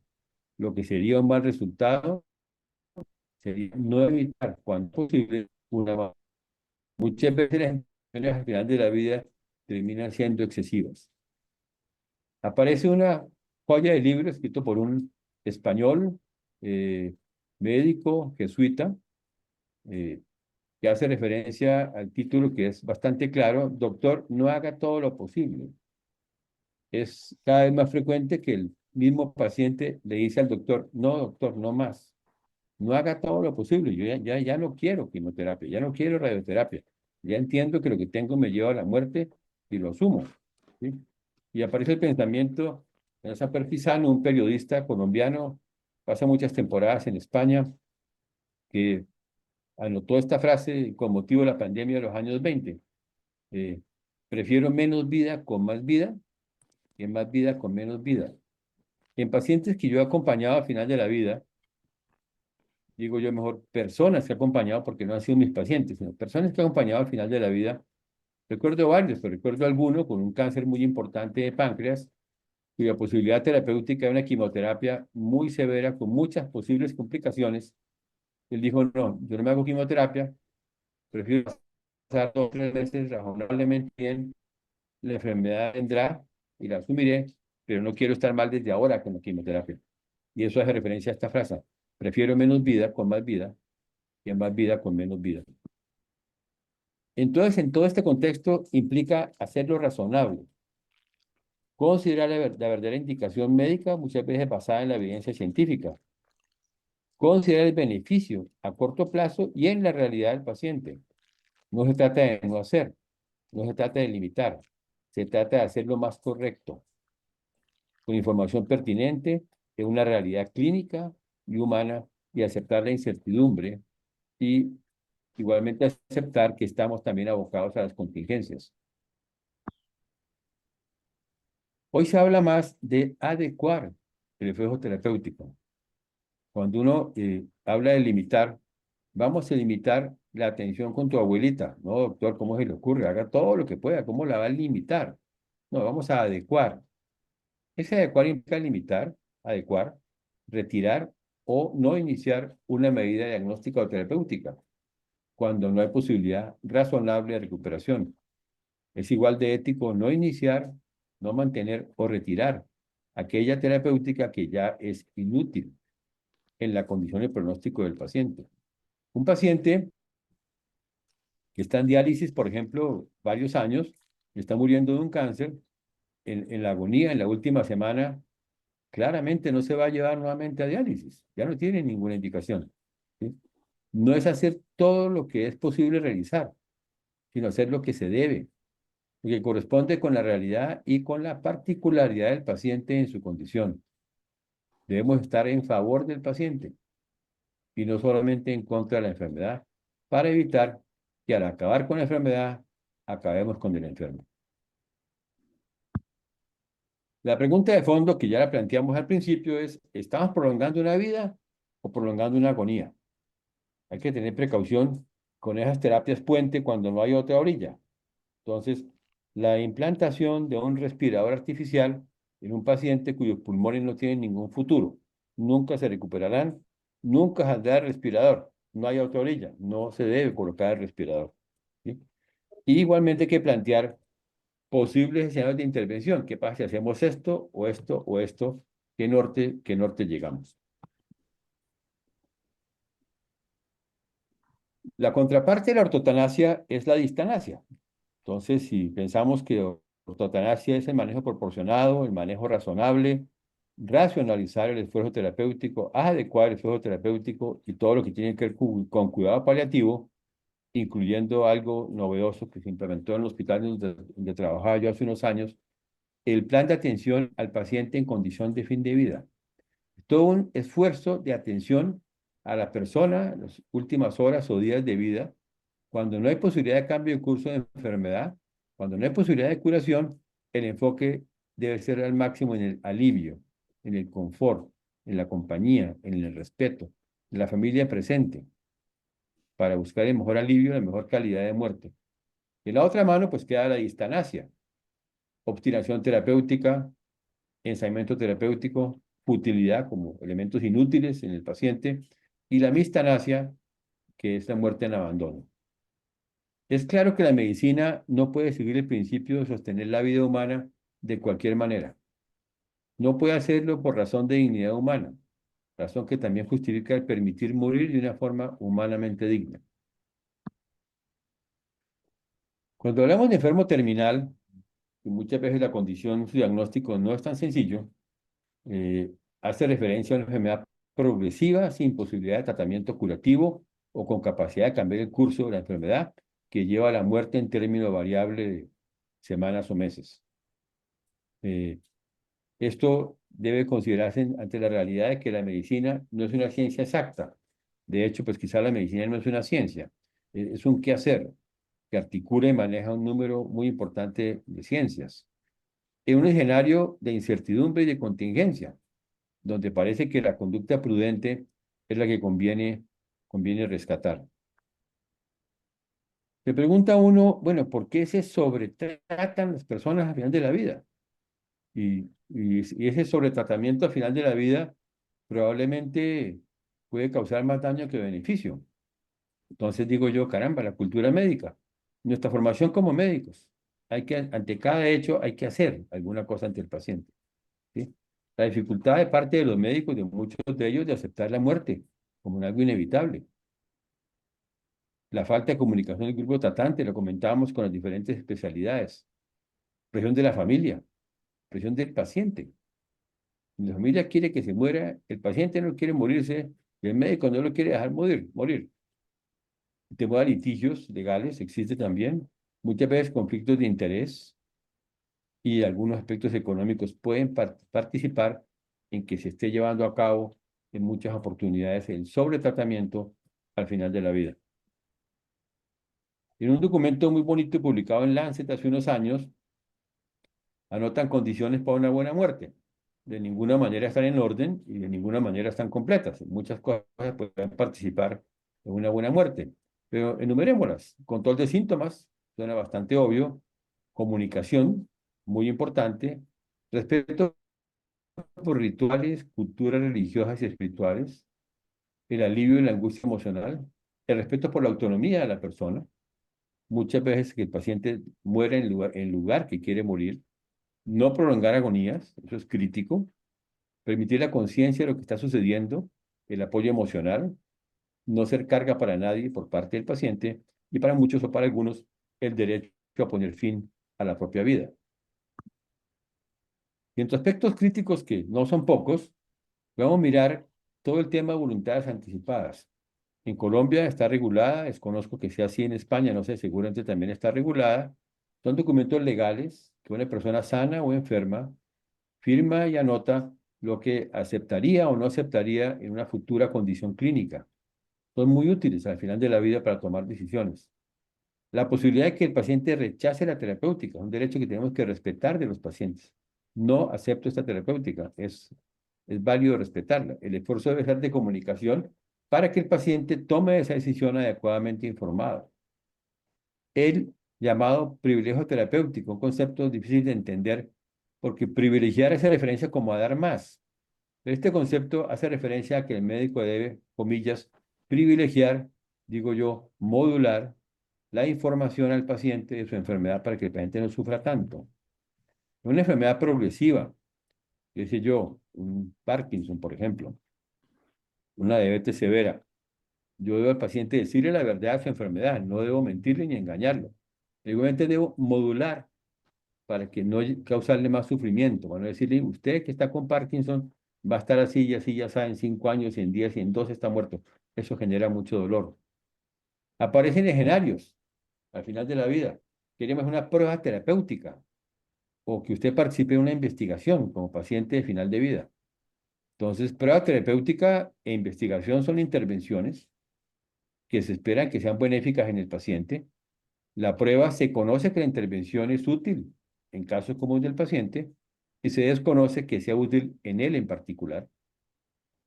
Speaker 2: Lo que sería un mal resultado sería no evitar, cuando posible, una mala muerte. Muchas veces las intenciones al final de la vida terminan siendo excesivas. Aparece una joya de libro escrito por un español, médico, jesuita, eh, que hace referencia al título que es bastante claro: doctor, no haga todo lo posible. Es cada vez más frecuente que el mismo paciente le dice al doctor: no, doctor, no más. No haga todo lo posible. Yo ya no quiero quimioterapia, ya no quiero radioterapia. Ya entiendo que lo que tengo me lleva a la muerte y lo asumo, ¿sí? Y aparece el pensamiento de Saper Pisano, un periodista colombiano, pasa muchas temporadas en España, que anotó esta frase con motivo de la pandemia de los años 20. eh, Prefiero menos vida con más vida que más vida con menos vida. En pacientes que yo he acompañado al final de la vida, digo yo mejor personas que he acompañado porque no han sido mis pacientes, sino personas que he acompañado al final de la vida, recuerdo varios, pero recuerdo alguno con un cáncer muy importante de páncreas, cuya posibilidad terapéutica era una quimioterapia muy severa, con muchas posibles complicaciones. Él dijo: no, yo no me hago quimioterapia, prefiero pasar 2 o 3 meses razonablemente bien, la enfermedad vendrá y la asumiré, pero no quiero estar mal desde ahora con la quimioterapia. Y eso hace referencia a esta frase: prefiero menos vida con más vida que más vida con menos vida. Entonces, en todo este contexto implica hacerlo razonable, considerar la verdadera indicación médica, muchas veces basada en la evidencia científica, considerar el beneficio a corto plazo y en la realidad del paciente. No se trata de no hacer, no se trata de limitar, se trata de hacer lo más correcto, con información pertinente de una realidad clínica y humana, y aceptar la incertidumbre y igualmente aceptar que estamos también abocados a las contingencias. Hoy se habla más de adecuar el esfuerzo terapéutico. Cuando uno habla de limitar, vamos a limitar la atención con tu abuelita. No, doctor, ¿cómo se le ocurre? Haga todo lo que pueda. ¿Cómo la va a limitar? No, vamos a adecuar. Ese adecuar implica limitar, adecuar, retirar o no iniciar una medida diagnóstica o terapéutica cuando no hay posibilidad razonable de recuperación. Es igual de ético no iniciar, no mantener o retirar aquella terapéutica que ya es inútil en la condición de pronóstico del paciente. Un paciente que está en diálisis, por ejemplo, varios años, está muriendo de un cáncer, en la agonía, en la última semana, claramente no se va a llevar nuevamente a diálisis, ya no tiene ninguna indicación. ¿Sí? No es hacer todo lo que es posible realizar, sino hacer lo que se debe, lo que corresponde con la realidad y con la particularidad del paciente en su condición. Debemos estar en favor del paciente y no solamente en contra de la enfermedad, para evitar que al acabar con la enfermedad, acabemos con el enfermo. La pregunta de fondo que ya la planteamos al principio es, ¿estamos prolongando una vida o prolongando una agonía? Hay que tener precaución con esas terapias puente cuando no hay otra orilla. Entonces, la implantación de un respirador artificial en un paciente cuyos pulmones no tienen ningún futuro, nunca se recuperarán, nunca saldrá el respirador, no hay otra orilla, no se debe colocar el respirador. ¿Sí? Y igualmente hay que plantear posibles escenarios de intervención. ¿Qué pasa si hacemos esto o esto o esto? ¿Qué norte llegamos? La contraparte de la ortotanasia es la distanasia. Entonces, si pensamos que ortotanasia es el manejo proporcionado, el manejo razonable, racionalizar el esfuerzo terapéutico, adecuar el esfuerzo terapéutico y todo lo que tiene que ver con cuidado paliativo, incluyendo algo novedoso que se implementó en el hospital donde trabajaba yo hace unos años, el plan de atención al paciente en condición de fin de vida. Todo un esfuerzo de atención a la persona en las últimas horas o días de vida, cuando no hay posibilidad de cambio de curso de enfermedad, cuando no hay posibilidad de curación, el enfoque debe ser al máximo en el alivio, en el confort, en la compañía, en el respeto, en la familia presente, para buscar el mejor alivio, la mejor calidad de muerte. Y en la otra mano, pues queda la distanasia, obstinación terapéutica, ensayamiento terapéutico, futilidad como elementos inútiles en el paciente, y la mistanasia, que es la muerte en abandono. Es claro que la medicina no puede seguir el principio de sostener la vida humana de cualquier manera. No puede hacerlo por razón de dignidad humana, razón que también justifica el permitir morir de una forma humanamente digna. Cuando hablamos de enfermo terminal, y muchas veces la condición, su diagnóstico no es tan sencillo, hace referencia a una enfermedad progresiva sin posibilidad de tratamiento curativo o con capacidad de cambiar el curso de la enfermedad que lleva a la muerte en términos variables de semanas o meses. Esto debe considerarse ante la realidad de que la medicina no es una ciencia exacta. De hecho, pues quizá la medicina no es una ciencia, es un quehacer que articula y maneja un número muy importante de ciencias. En un escenario de incertidumbre y de contingencia, donde parece que la conducta prudente es la que conviene rescatar. Se pregunta uno, bueno, ¿por qué se sobretratan las personas al final de la vida? Y ese sobretratamiento al final de la vida probablemente puede causar más daño que beneficio. Entonces digo yo, caramba, la cultura médica, nuestra formación como médicos, ante cada hecho hay que hacer alguna cosa ante el paciente. ¿Sí? La dificultad de parte de los médicos, de muchos de ellos, de aceptar la muerte como algo inevitable. La falta de comunicación del grupo tratante, lo comentábamos con las diferentes especialidades. Presión de la familia, presión del paciente. La familia quiere que se muera, el paciente no quiere morirse, y el médico no lo quiere dejar morir. El tema de litigios legales existe también, muchas veces conflictos de interés y algunos aspectos económicos pueden participar en que se esté llevando a cabo en muchas oportunidades el sobretratamiento al final de la vida. En un documento muy bonito publicado en Lancet hace unos años, anotan condiciones para una buena muerte. De ninguna manera están en orden y de ninguna manera están completas. Muchas cosas pueden participar en una buena muerte, pero enumerémoslas. Control de síntomas, suena bastante obvio. Comunicación, muy importante. Respeto por rituales, culturas religiosas y espirituales. El alivio y la angustia emocional. El respeto por la autonomía de la persona. Muchas veces que el paciente muere en lugar que quiere morir. No prolongar agonías, eso es crítico. Permitir la conciencia de lo que está sucediendo, el apoyo emocional, no ser carga para nadie por parte del paciente y para muchos o para algunos el derecho a poner fin a la propia vida. Y entre aspectos críticos que no son pocos, vamos a mirar todo el tema de voluntades anticipadas. En Colombia está regulada, desconozco que sea así en España, no sé, seguramente también está regulada. Son documentos legales que una persona sana o enferma firma y anota lo que aceptaría o no aceptaría en una futura condición clínica. Son muy útiles al final de la vida para tomar decisiones. La posibilidad de que el paciente rechace la terapéutica, un derecho que tenemos que respetar de los pacientes. No acepto esta terapéutica, es válido respetarla. El esfuerzo debe ser de comunicación para que el paciente tome esa decisión adecuadamente informada. El llamado privilegio terapéutico, un concepto difícil de entender porque privilegiar hace referencia como a dar más. Este concepto hace referencia a que el médico debe, comillas, privilegiar, digo yo, modular la información al paciente de su enfermedad para que el paciente no sufra tanto. Una enfermedad progresiva, qué sé yo, un Parkinson, por ejemplo, una diabetes severa. Yo debo al paciente decirle la verdad de su enfermedad, no debo mentirle ni engañarlo. Igualmente debo modular para que no causarle más sufrimiento. Bueno, decirle, usted que está con Parkinson va a estar así y así, ya sabe, en 5 años, en 10 y en 2 está muerto. Eso genera mucho dolor. Aparecen escenarios al final de la vida. Queremos una prueba terapéutica o que usted participe en una investigación como paciente de final de vida. Entonces, prueba terapéutica e investigación son intervenciones que se esperan que sean benéficas en el paciente. La prueba se conoce que la intervención es útil en casos comunes del paciente y se desconoce que sea útil en él en particular.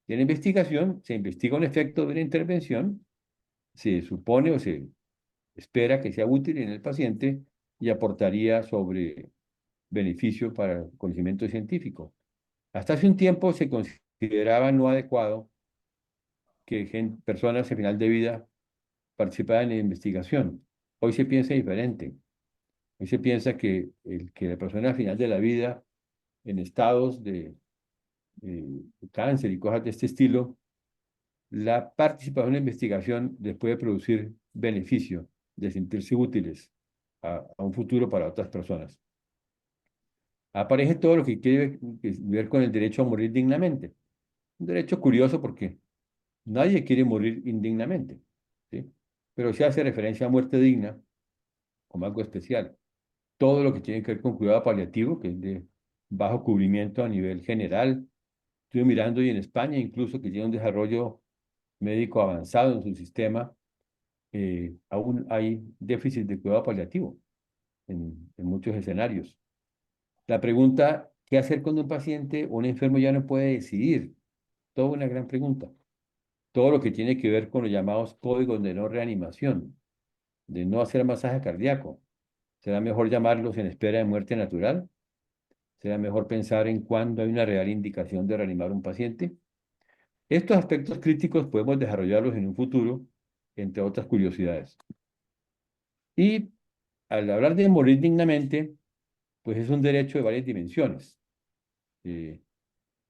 Speaker 2: Y en la investigación se investiga un efecto de una intervención, se supone o se espera que sea útil en el paciente y aportaría sobre beneficio para el conocimiento científico. Hasta hace un tiempo se consideraba no adecuado que personas en final de vida participaran en la investigación. Hoy se piensa diferente. Hoy se piensa que la persona al final de la vida, en estados de cáncer y cosas de este estilo, la participación en la investigación les puede producir beneficio de sentirse útiles a un futuro para otras personas. Aparece todo lo que tiene que ver con el derecho a morir dignamente. Un derecho curioso porque nadie quiere morir indignamente, ¿sí? Pero se hace referencia a muerte digna como algo especial. Todo lo que tiene que ver con cuidado paliativo, que es de bajo cubrimiento a nivel general. Estuve mirando y en España incluso que tiene un desarrollo médico avanzado en su sistema, aún hay déficit de cuidado paliativo en muchos escenarios. La pregunta, ¿qué hacer cuando un paciente o un enfermo ya no puede decidir? Toda una gran pregunta. Todo lo que tiene que ver con los llamados códigos de no reanimación, de no hacer masaje cardíaco. ¿Será mejor llamarlos en espera de muerte natural? ¿Será mejor pensar en cuándo hay una real indicación de reanimar un paciente? Estos aspectos críticos podemos desarrollarlos en un futuro, entre otras curiosidades. Y al hablar de morir dignamente, pues es un derecho de varias dimensiones.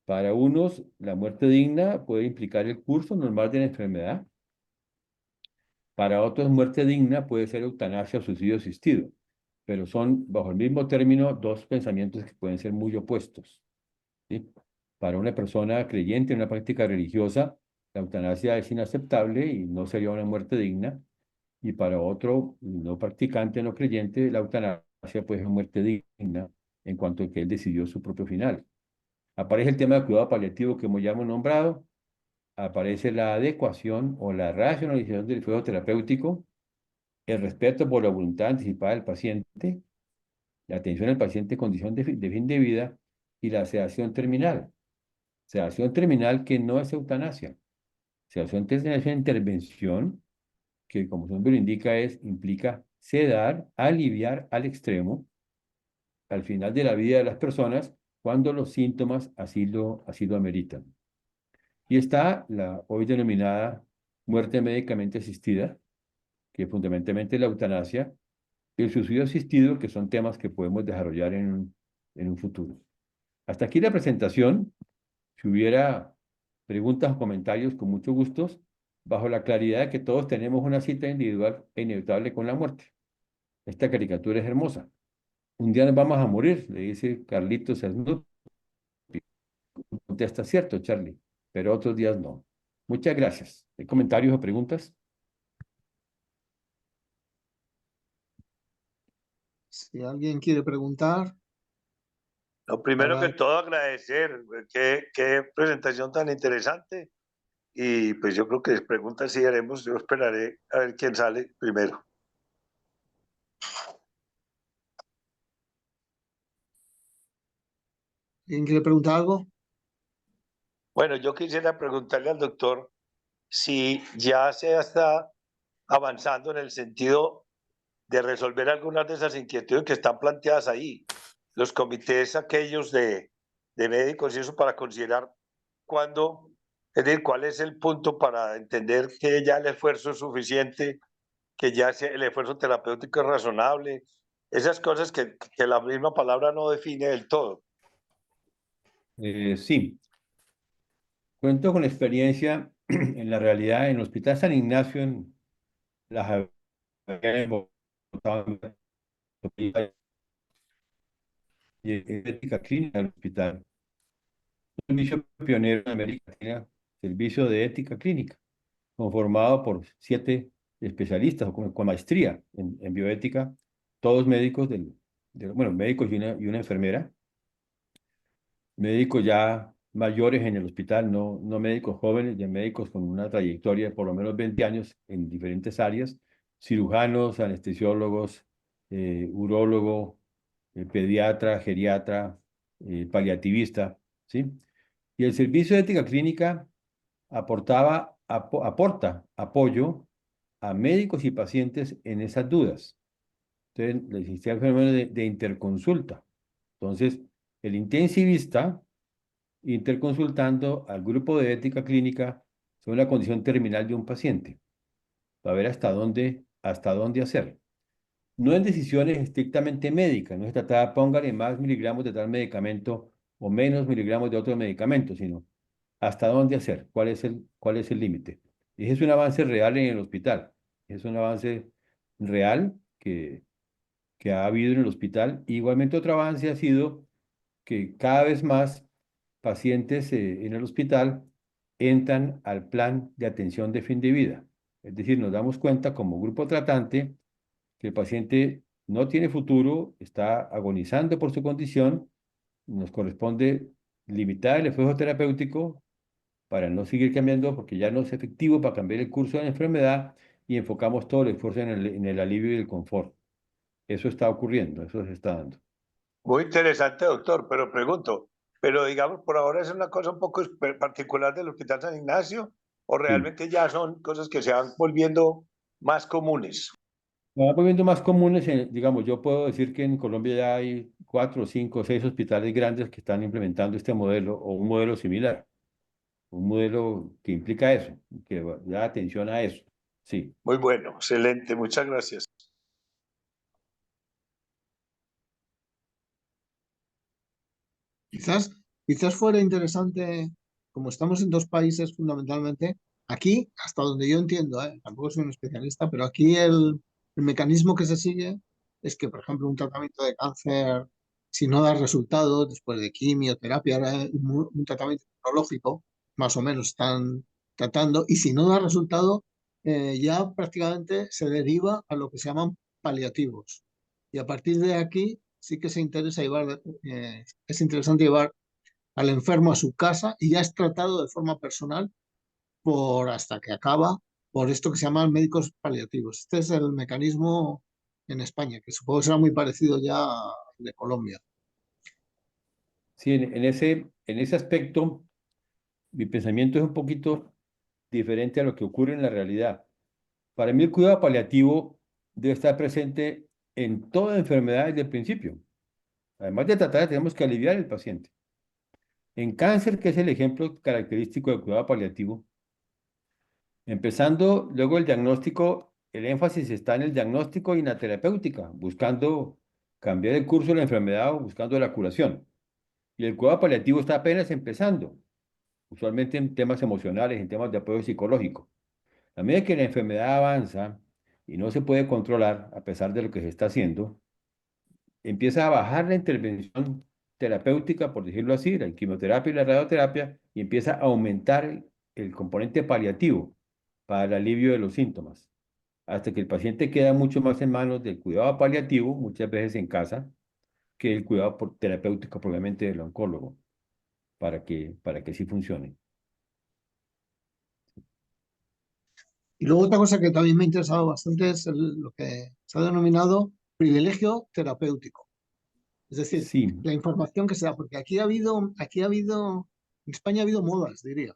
Speaker 2: Para unos, la muerte digna puede implicar el curso normal de la enfermedad. Para otros, muerte digna puede ser eutanasia o suicidio asistido. Pero son, bajo el mismo término, dos pensamientos que pueden ser muy opuestos, ¿sí? Para una persona creyente en una práctica religiosa, la eutanasia es inaceptable y no sería una muerte digna. Y para otro no practicante, no creyente, la eutanasia puede ser una muerte digna en cuanto a que él decidió su propio final. Aparece el tema del cuidado paliativo que ya hemos nombrado. Aparece la adecuación o la racionalización del cuidado terapéutico, el respeto por la voluntad anticipada del paciente, la atención al paciente en condición de fin de vida y la sedación terminal. Sedación terminal que no es eutanasia. Sedación terminal es una intervención que, como su nombre lo indica, implica sedar, aliviar al extremo, al final de la vida de las personas, cuando los síntomas así lo ameritan. Y está la hoy denominada muerte médicamente asistida, que es fundamentalmente la eutanasia, y el suicidio asistido, que son temas que podemos desarrollar en un futuro. Hasta aquí la presentación. Si hubiera preguntas o comentarios, con mucho gusto, bajo la claridad de que todos tenemos una cita individual e inevitable con la muerte. Esta caricatura es hermosa. Un día nos vamos a morir, le dice Carlitos Snoopy. Contesta, cierto, Charlie, pero otros días no. Muchas gracias. ¿Hay comentarios o preguntas?
Speaker 1: Si alguien quiere preguntar,
Speaker 4: Lo primero que
Speaker 1: ahora
Speaker 4: todo agradecer, qué presentación tan interesante. Y pues yo creo que preguntas sí haremos, yo esperaré a ver quién sale primero.
Speaker 1: ¿alguien quiere preguntar algo?
Speaker 4: Bueno, yo quisiera preguntarle al doctor si ya se está avanzando en el sentido de resolver algunas de esas inquietudes que están planteadas ahí. Los comités aquellos de médicos y eso para considerar cuándo, es decir, cuál es el punto para entender que ya el esfuerzo es suficiente, que ya el esfuerzo terapéutico es razonable, esas cosas que la misma palabra no define del todo.
Speaker 2: Sí. Cuento con experiencia en la realidad en el Hospital San Ignacio, en las Javerianas, Bogotá, y ética clínica del hospital. Un servicio pionero en América Latina, servicio de ética clínica, conformado por 7 especialistas con maestría en bioética, todos médicos bueno, médicos y una enfermera, médicos ya mayores en el hospital, no médicos jóvenes, ya médicos con una trayectoria de por lo menos 20 años en diferentes áreas, cirujanos, anestesiólogos, urólogo, pediatra, geriatra, paliativista, ¿sí? Y el servicio de ética clínica aporta apoyo a médicos y pacientes en esas dudas. Entonces, existía el fenómeno de interconsulta. Entonces, el intensivista interconsultando al grupo de ética clínica sobre la condición terminal de un paciente, para ver hasta dónde hacer. No en decisiones estrictamente médicas, no se trataba póngale más miligramos de tal medicamento o menos miligramos de otro medicamento, sino hasta dónde hacer, cuál es el límite. Y ese es un avance real en el hospital, es un avance real que ha habido en el hospital. Igualmente otro avance ha sido que cada vez más pacientes en el hospital entran al plan de atención de fin de vida. Es decir, nos damos cuenta como grupo tratante que el paciente no tiene futuro, está agonizando por su condición, nos corresponde limitar el esfuerzo terapéutico para no seguir cambiando, porque ya no es efectivo para cambiar el curso de la enfermedad y enfocamos todo el esfuerzo en el alivio y el confort. Eso está ocurriendo, eso se está dando.
Speaker 4: Muy interesante, doctor, pero pregunto, pero digamos, por ahora es una cosa un poco particular del Hospital San Ignacio, o realmente ya son cosas que se van volviendo más comunes.
Speaker 2: Va volviendo más comunes, digamos, yo puedo decir que en Colombia ya hay 4, 5, 6 hospitales grandes que están implementando este modelo o un modelo similar, un modelo que implica eso, que da atención a eso. Sí.
Speaker 4: Muy bueno, excelente, muchas gracias.
Speaker 1: Quizás fuera interesante, como estamos en 2 países fundamentalmente, aquí, hasta donde yo entiendo, tampoco soy un especialista, pero aquí el mecanismo que se sigue es que, por ejemplo, un tratamiento de cáncer, si no da resultado después de quimioterapia, ahora un tratamiento oncológico, más o menos están tratando, y si no da resultado, ya prácticamente se deriva a lo que se llaman paliativos. Y a partir de aquí sí que se interesa llevar, es interesante llevar al enfermo a su casa y ya es tratado de forma personal hasta que acaba por esto que se llaman médicos paliativos. Este es el mecanismo en España, que supongo que será muy parecido ya al de Colombia.
Speaker 2: Sí, en ese aspecto, mi pensamiento es un poquito diferente a lo que ocurre en la realidad. Para mí, el cuidado paliativo debe estar presente en toda enfermedad desde el principio. Además de tratar, tenemos que aliviar al paciente. En cáncer, que es el ejemplo característico del cuidado paliativo, empezando luego el diagnóstico, el énfasis está en el diagnóstico y en la terapéutica, buscando cambiar el curso de la enfermedad o buscando la curación. Y el cuidado paliativo está apenas empezando, usualmente en temas emocionales, en temas de apoyo psicológico. A medida que la enfermedad avanza y no se puede controlar, a pesar de lo que se está haciendo, empieza a bajar la intervención terapéutica, por decirlo así, la quimioterapia y la radioterapia, y empieza a aumentar el componente paliativo para el alivio de los síntomas, hasta que el paciente queda mucho más en manos del cuidado paliativo, muchas veces en casa, que el cuidado terapéutico probablemente del oncólogo, para que sí funcione.
Speaker 1: Y luego otra cosa que también me ha interesado bastante es lo que se ha denominado privilegio terapéutico. Es decir,
Speaker 2: Sí,
Speaker 1: la información que se da, porque en España ha habido modas, diría.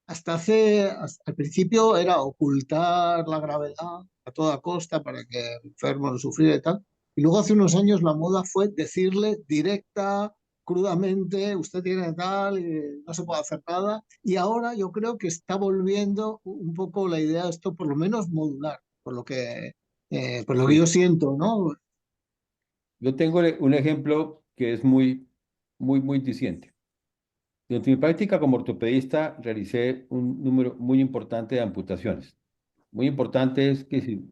Speaker 1: Al principio era ocultar la gravedad a toda costa para que el enfermo no sufriera y tal. Y luego hace unos años la moda fue decirle directa, crudamente, usted tiene tal, y no se puede hacer nada. Y ahora yo creo que está volviendo un poco la idea de esto, por lo menos modular, por lo que
Speaker 2: sí.
Speaker 1: yo siento, ¿no?
Speaker 2: Yo tengo un ejemplo que es muy diciente. Durante mi práctica como ortopedista realicé un número muy importante de amputaciones. Muy importante es que si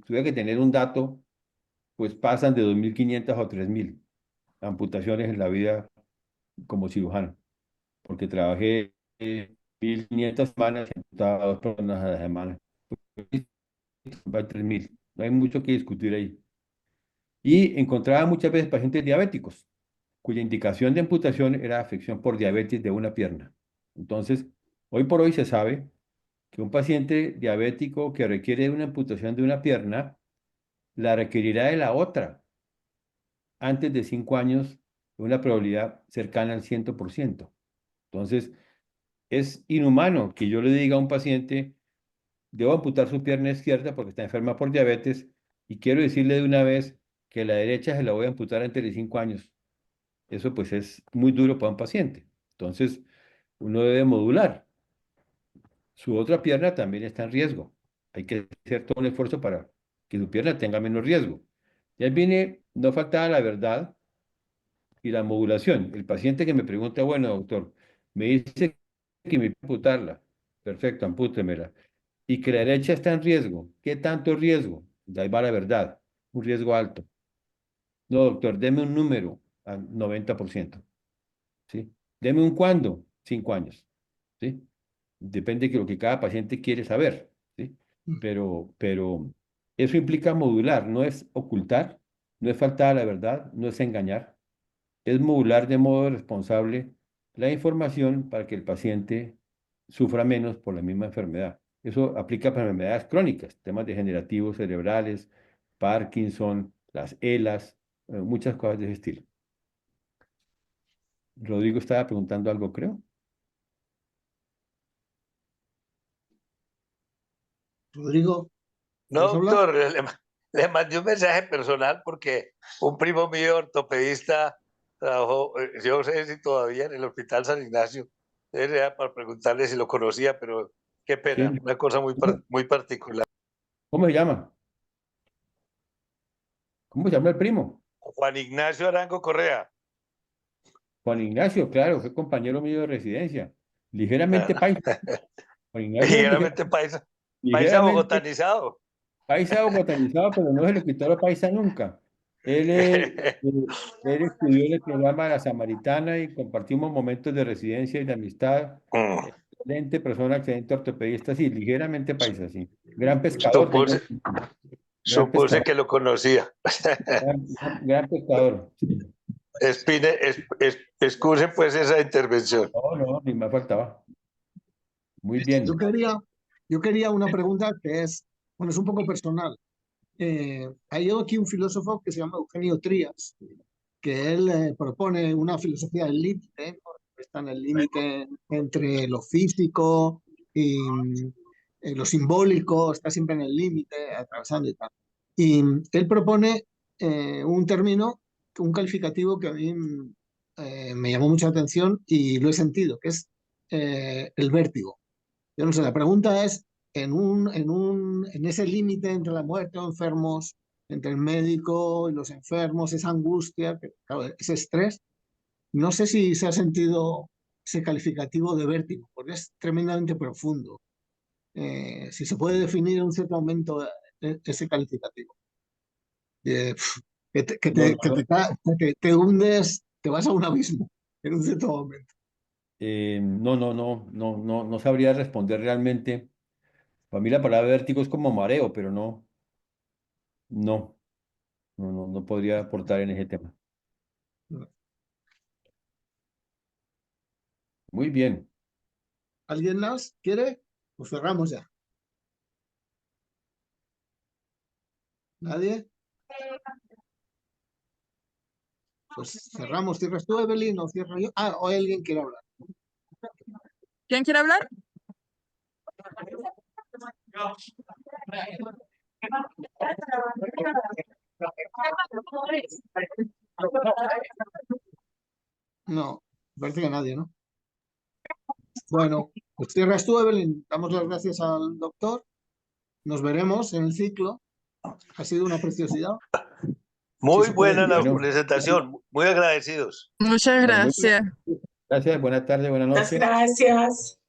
Speaker 2: tuviera que tener un dato, pues pasan de 2.500 a 3.000 amputaciones en la vida como cirujano, porque trabajé 1.500 semanas y amputaba a 2 personas a la semana. Va a 3.000. No hay mucho que discutir ahí. Y encontraba muchas veces pacientes diabéticos, cuya indicación de amputación era afección por diabetes de una pierna. Entonces, hoy por hoy se sabe que un paciente diabético que requiere una amputación de una pierna, la requerirá de la otra antes de 5 años, de una probabilidad cercana al 100%. Entonces, es inhumano que yo le diga a un paciente, debo amputar su pierna izquierda porque está enferma por diabetes y quiero decirle de una vez que la derecha se la voy a amputar antes de 5 años. Eso pues es muy duro para un paciente. Entonces, uno debe modular. Su otra pierna también está en riesgo. Hay que hacer todo un esfuerzo para que su pierna tenga menos riesgo. Ya viene, no faltaba la verdad y la modulación. El paciente que me pregunta, bueno, doctor, me dice que me puede amputarla. Perfecto, ampútemela. Y que la derecha está en riesgo. ¿Qué tanto riesgo? Y ahí va la verdad. Un riesgo alto. No, doctor, deme un número al 90%. ¿Sí? Deme un cuándo, 5 años. ¿Sí? Depende de lo que cada paciente quiere saber. ¿Sí? Pero eso implica modular, no es ocultar, no es faltar a la verdad, no es engañar, es modular de modo responsable la información para que el paciente sufra menos por la misma enfermedad. Eso aplica para enfermedades crónicas, temas degenerativos cerebrales, Parkinson, las ELAs, muchas cosas de ese estilo. Rodrigo estaba preguntando algo, creo.
Speaker 1: Rodrigo,
Speaker 4: No,
Speaker 1: ¿quieres hablar?
Speaker 4: doctor, le mandé un mensaje personal porque un primo mío ortopedista trabajó, yo no sé si todavía en el Hospital San Ignacio, era para preguntarle si lo conocía, pero qué pena,
Speaker 2: ¿Quién?
Speaker 4: una cosa muy particular.
Speaker 2: ¿Cómo se llama? ¿Cómo se llama el primo?
Speaker 4: Juan Ignacio Arango Correa.
Speaker 2: Juan Ignacio, claro, fue compañero mío de residencia. Ligeramente
Speaker 4: Ah,
Speaker 2: paisa. Juan Ignacio es
Speaker 4: ligeramente paisa
Speaker 2: ligeramente
Speaker 4: bogotanizado.
Speaker 2: paisa botanizado, pero no se le quitó la paisa nunca. Él, él estudió en el programa de la Samaritana y compartimos momentos de residencia y de amistad.
Speaker 4: Mm,
Speaker 2: Excelente persona, excelente ortopedista, sí, ligeramente paisa, sí. Gran pescador, tengo
Speaker 4: Supuse,
Speaker 2: entendido. Gran
Speaker 4: supuse
Speaker 2: pescador,
Speaker 4: que lo conocía.
Speaker 2: gran pescador. Sí.
Speaker 4: Excuse pues esa intervención.
Speaker 2: No, no, ni me faltaba. Muy
Speaker 1: Yo
Speaker 2: bien.
Speaker 1: quería, yo quería una pregunta que es, bueno, es un poco personal. hay aquí un filósofo que se llama Eugenio Trías, que él propone una filosofía del límite, ¿no? Está en el límite entre lo físico y lo simbólico, está siempre en el límite, atravesando y tal. Y él propone un término, un calificativo que a mí me llamó mucha atención y lo he sentido, que es el vértigo. Yo no sé, la pregunta es, en ese límite entre la muerte o enfermos, entre el médico y los enfermos, esa angustia, claro, ese estrés, no sé si se ha sentido ese calificativo de vértigo, porque es tremendamente profundo. Si se puede definir en un cierto momento ese calificativo. Te hundes, te vas a un abismo en un cierto momento.
Speaker 2: No sabría responder realmente. Para mí la palabra vértigo es como mareo, pero no podría aportar en ese tema. Muy bien.
Speaker 1: ¿Alguien más quiere? Pues cerramos ya. ¿Nadie? Pues cerramos. ¿Cierras tú, Evelyn, o cierro yo? Ah, o alguien quiere hablar.
Speaker 3: ¿Quién quiere hablar?
Speaker 1: No, parece que nadie, ¿no? Bueno, pues cierras tú, Evelyn. Damos las gracias al doctor. Nos veremos en el ciclo. Ha sido una preciosidad.
Speaker 4: Muy
Speaker 1: se puede
Speaker 4: buena la
Speaker 1: decir.
Speaker 2: Bueno,
Speaker 4: presentación, muy agradecidos.
Speaker 3: Muchas
Speaker 2: bueno, muy bien.
Speaker 3: gracias.
Speaker 2: Gracias, buenas tardes, buenas
Speaker 6: Muchas
Speaker 2: noches.
Speaker 6: gracias.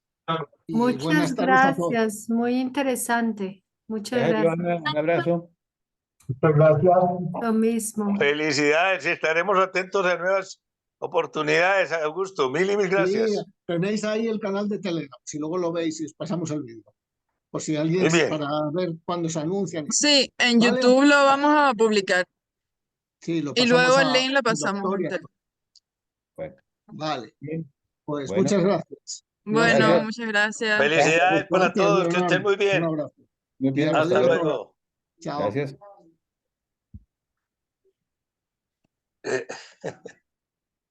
Speaker 1: Y
Speaker 7: Muchas
Speaker 1: buenas tardes a todos.
Speaker 7: gracias, muy interesante. Muchas
Speaker 2: Gracias,
Speaker 7: gracias.
Speaker 2: Joana, un abrazo.
Speaker 5: Muchas gracias.
Speaker 7: Lo mismo.
Speaker 4: Felicidades, estaremos atentos a nuevas oportunidades, Augusto. Mil y mil
Speaker 1: Sí,
Speaker 4: gracias.
Speaker 1: tenéis ahí el canal de Telegram. Si luego lo veis y os pasamos el vídeo. Por si alguien,
Speaker 4: Muy bien.
Speaker 1: para ver cuándo se anuncian.
Speaker 3: Sí, en
Speaker 1: ¿Vale?
Speaker 3: YouTube lo vamos a publicar
Speaker 1: Sí, lo
Speaker 3: y
Speaker 1: pasamos
Speaker 3: luego el
Speaker 1: a-
Speaker 3: link lo
Speaker 1: al
Speaker 3: pasamos
Speaker 1: doctor y
Speaker 3: en
Speaker 1: a-
Speaker 3: Telegram.
Speaker 2: Bueno,
Speaker 1: Vale.
Speaker 2: bien.
Speaker 1: Pues
Speaker 2: Bueno,
Speaker 1: muchas gracias.
Speaker 3: Bueno,
Speaker 2: gracias.
Speaker 3: muchas gracias.
Speaker 4: Felicidades para
Speaker 1: Gracias,
Speaker 4: todos, que estén
Speaker 1: Leonardo.
Speaker 4: muy
Speaker 1: Un
Speaker 4: bien.
Speaker 1: abrazo.
Speaker 2: Muy
Speaker 1: Y
Speaker 2: bien,
Speaker 1: a
Speaker 4: Hasta
Speaker 1: ustedes,
Speaker 4: luego.
Speaker 1: chao.
Speaker 2: gracias.
Speaker 4: Eh,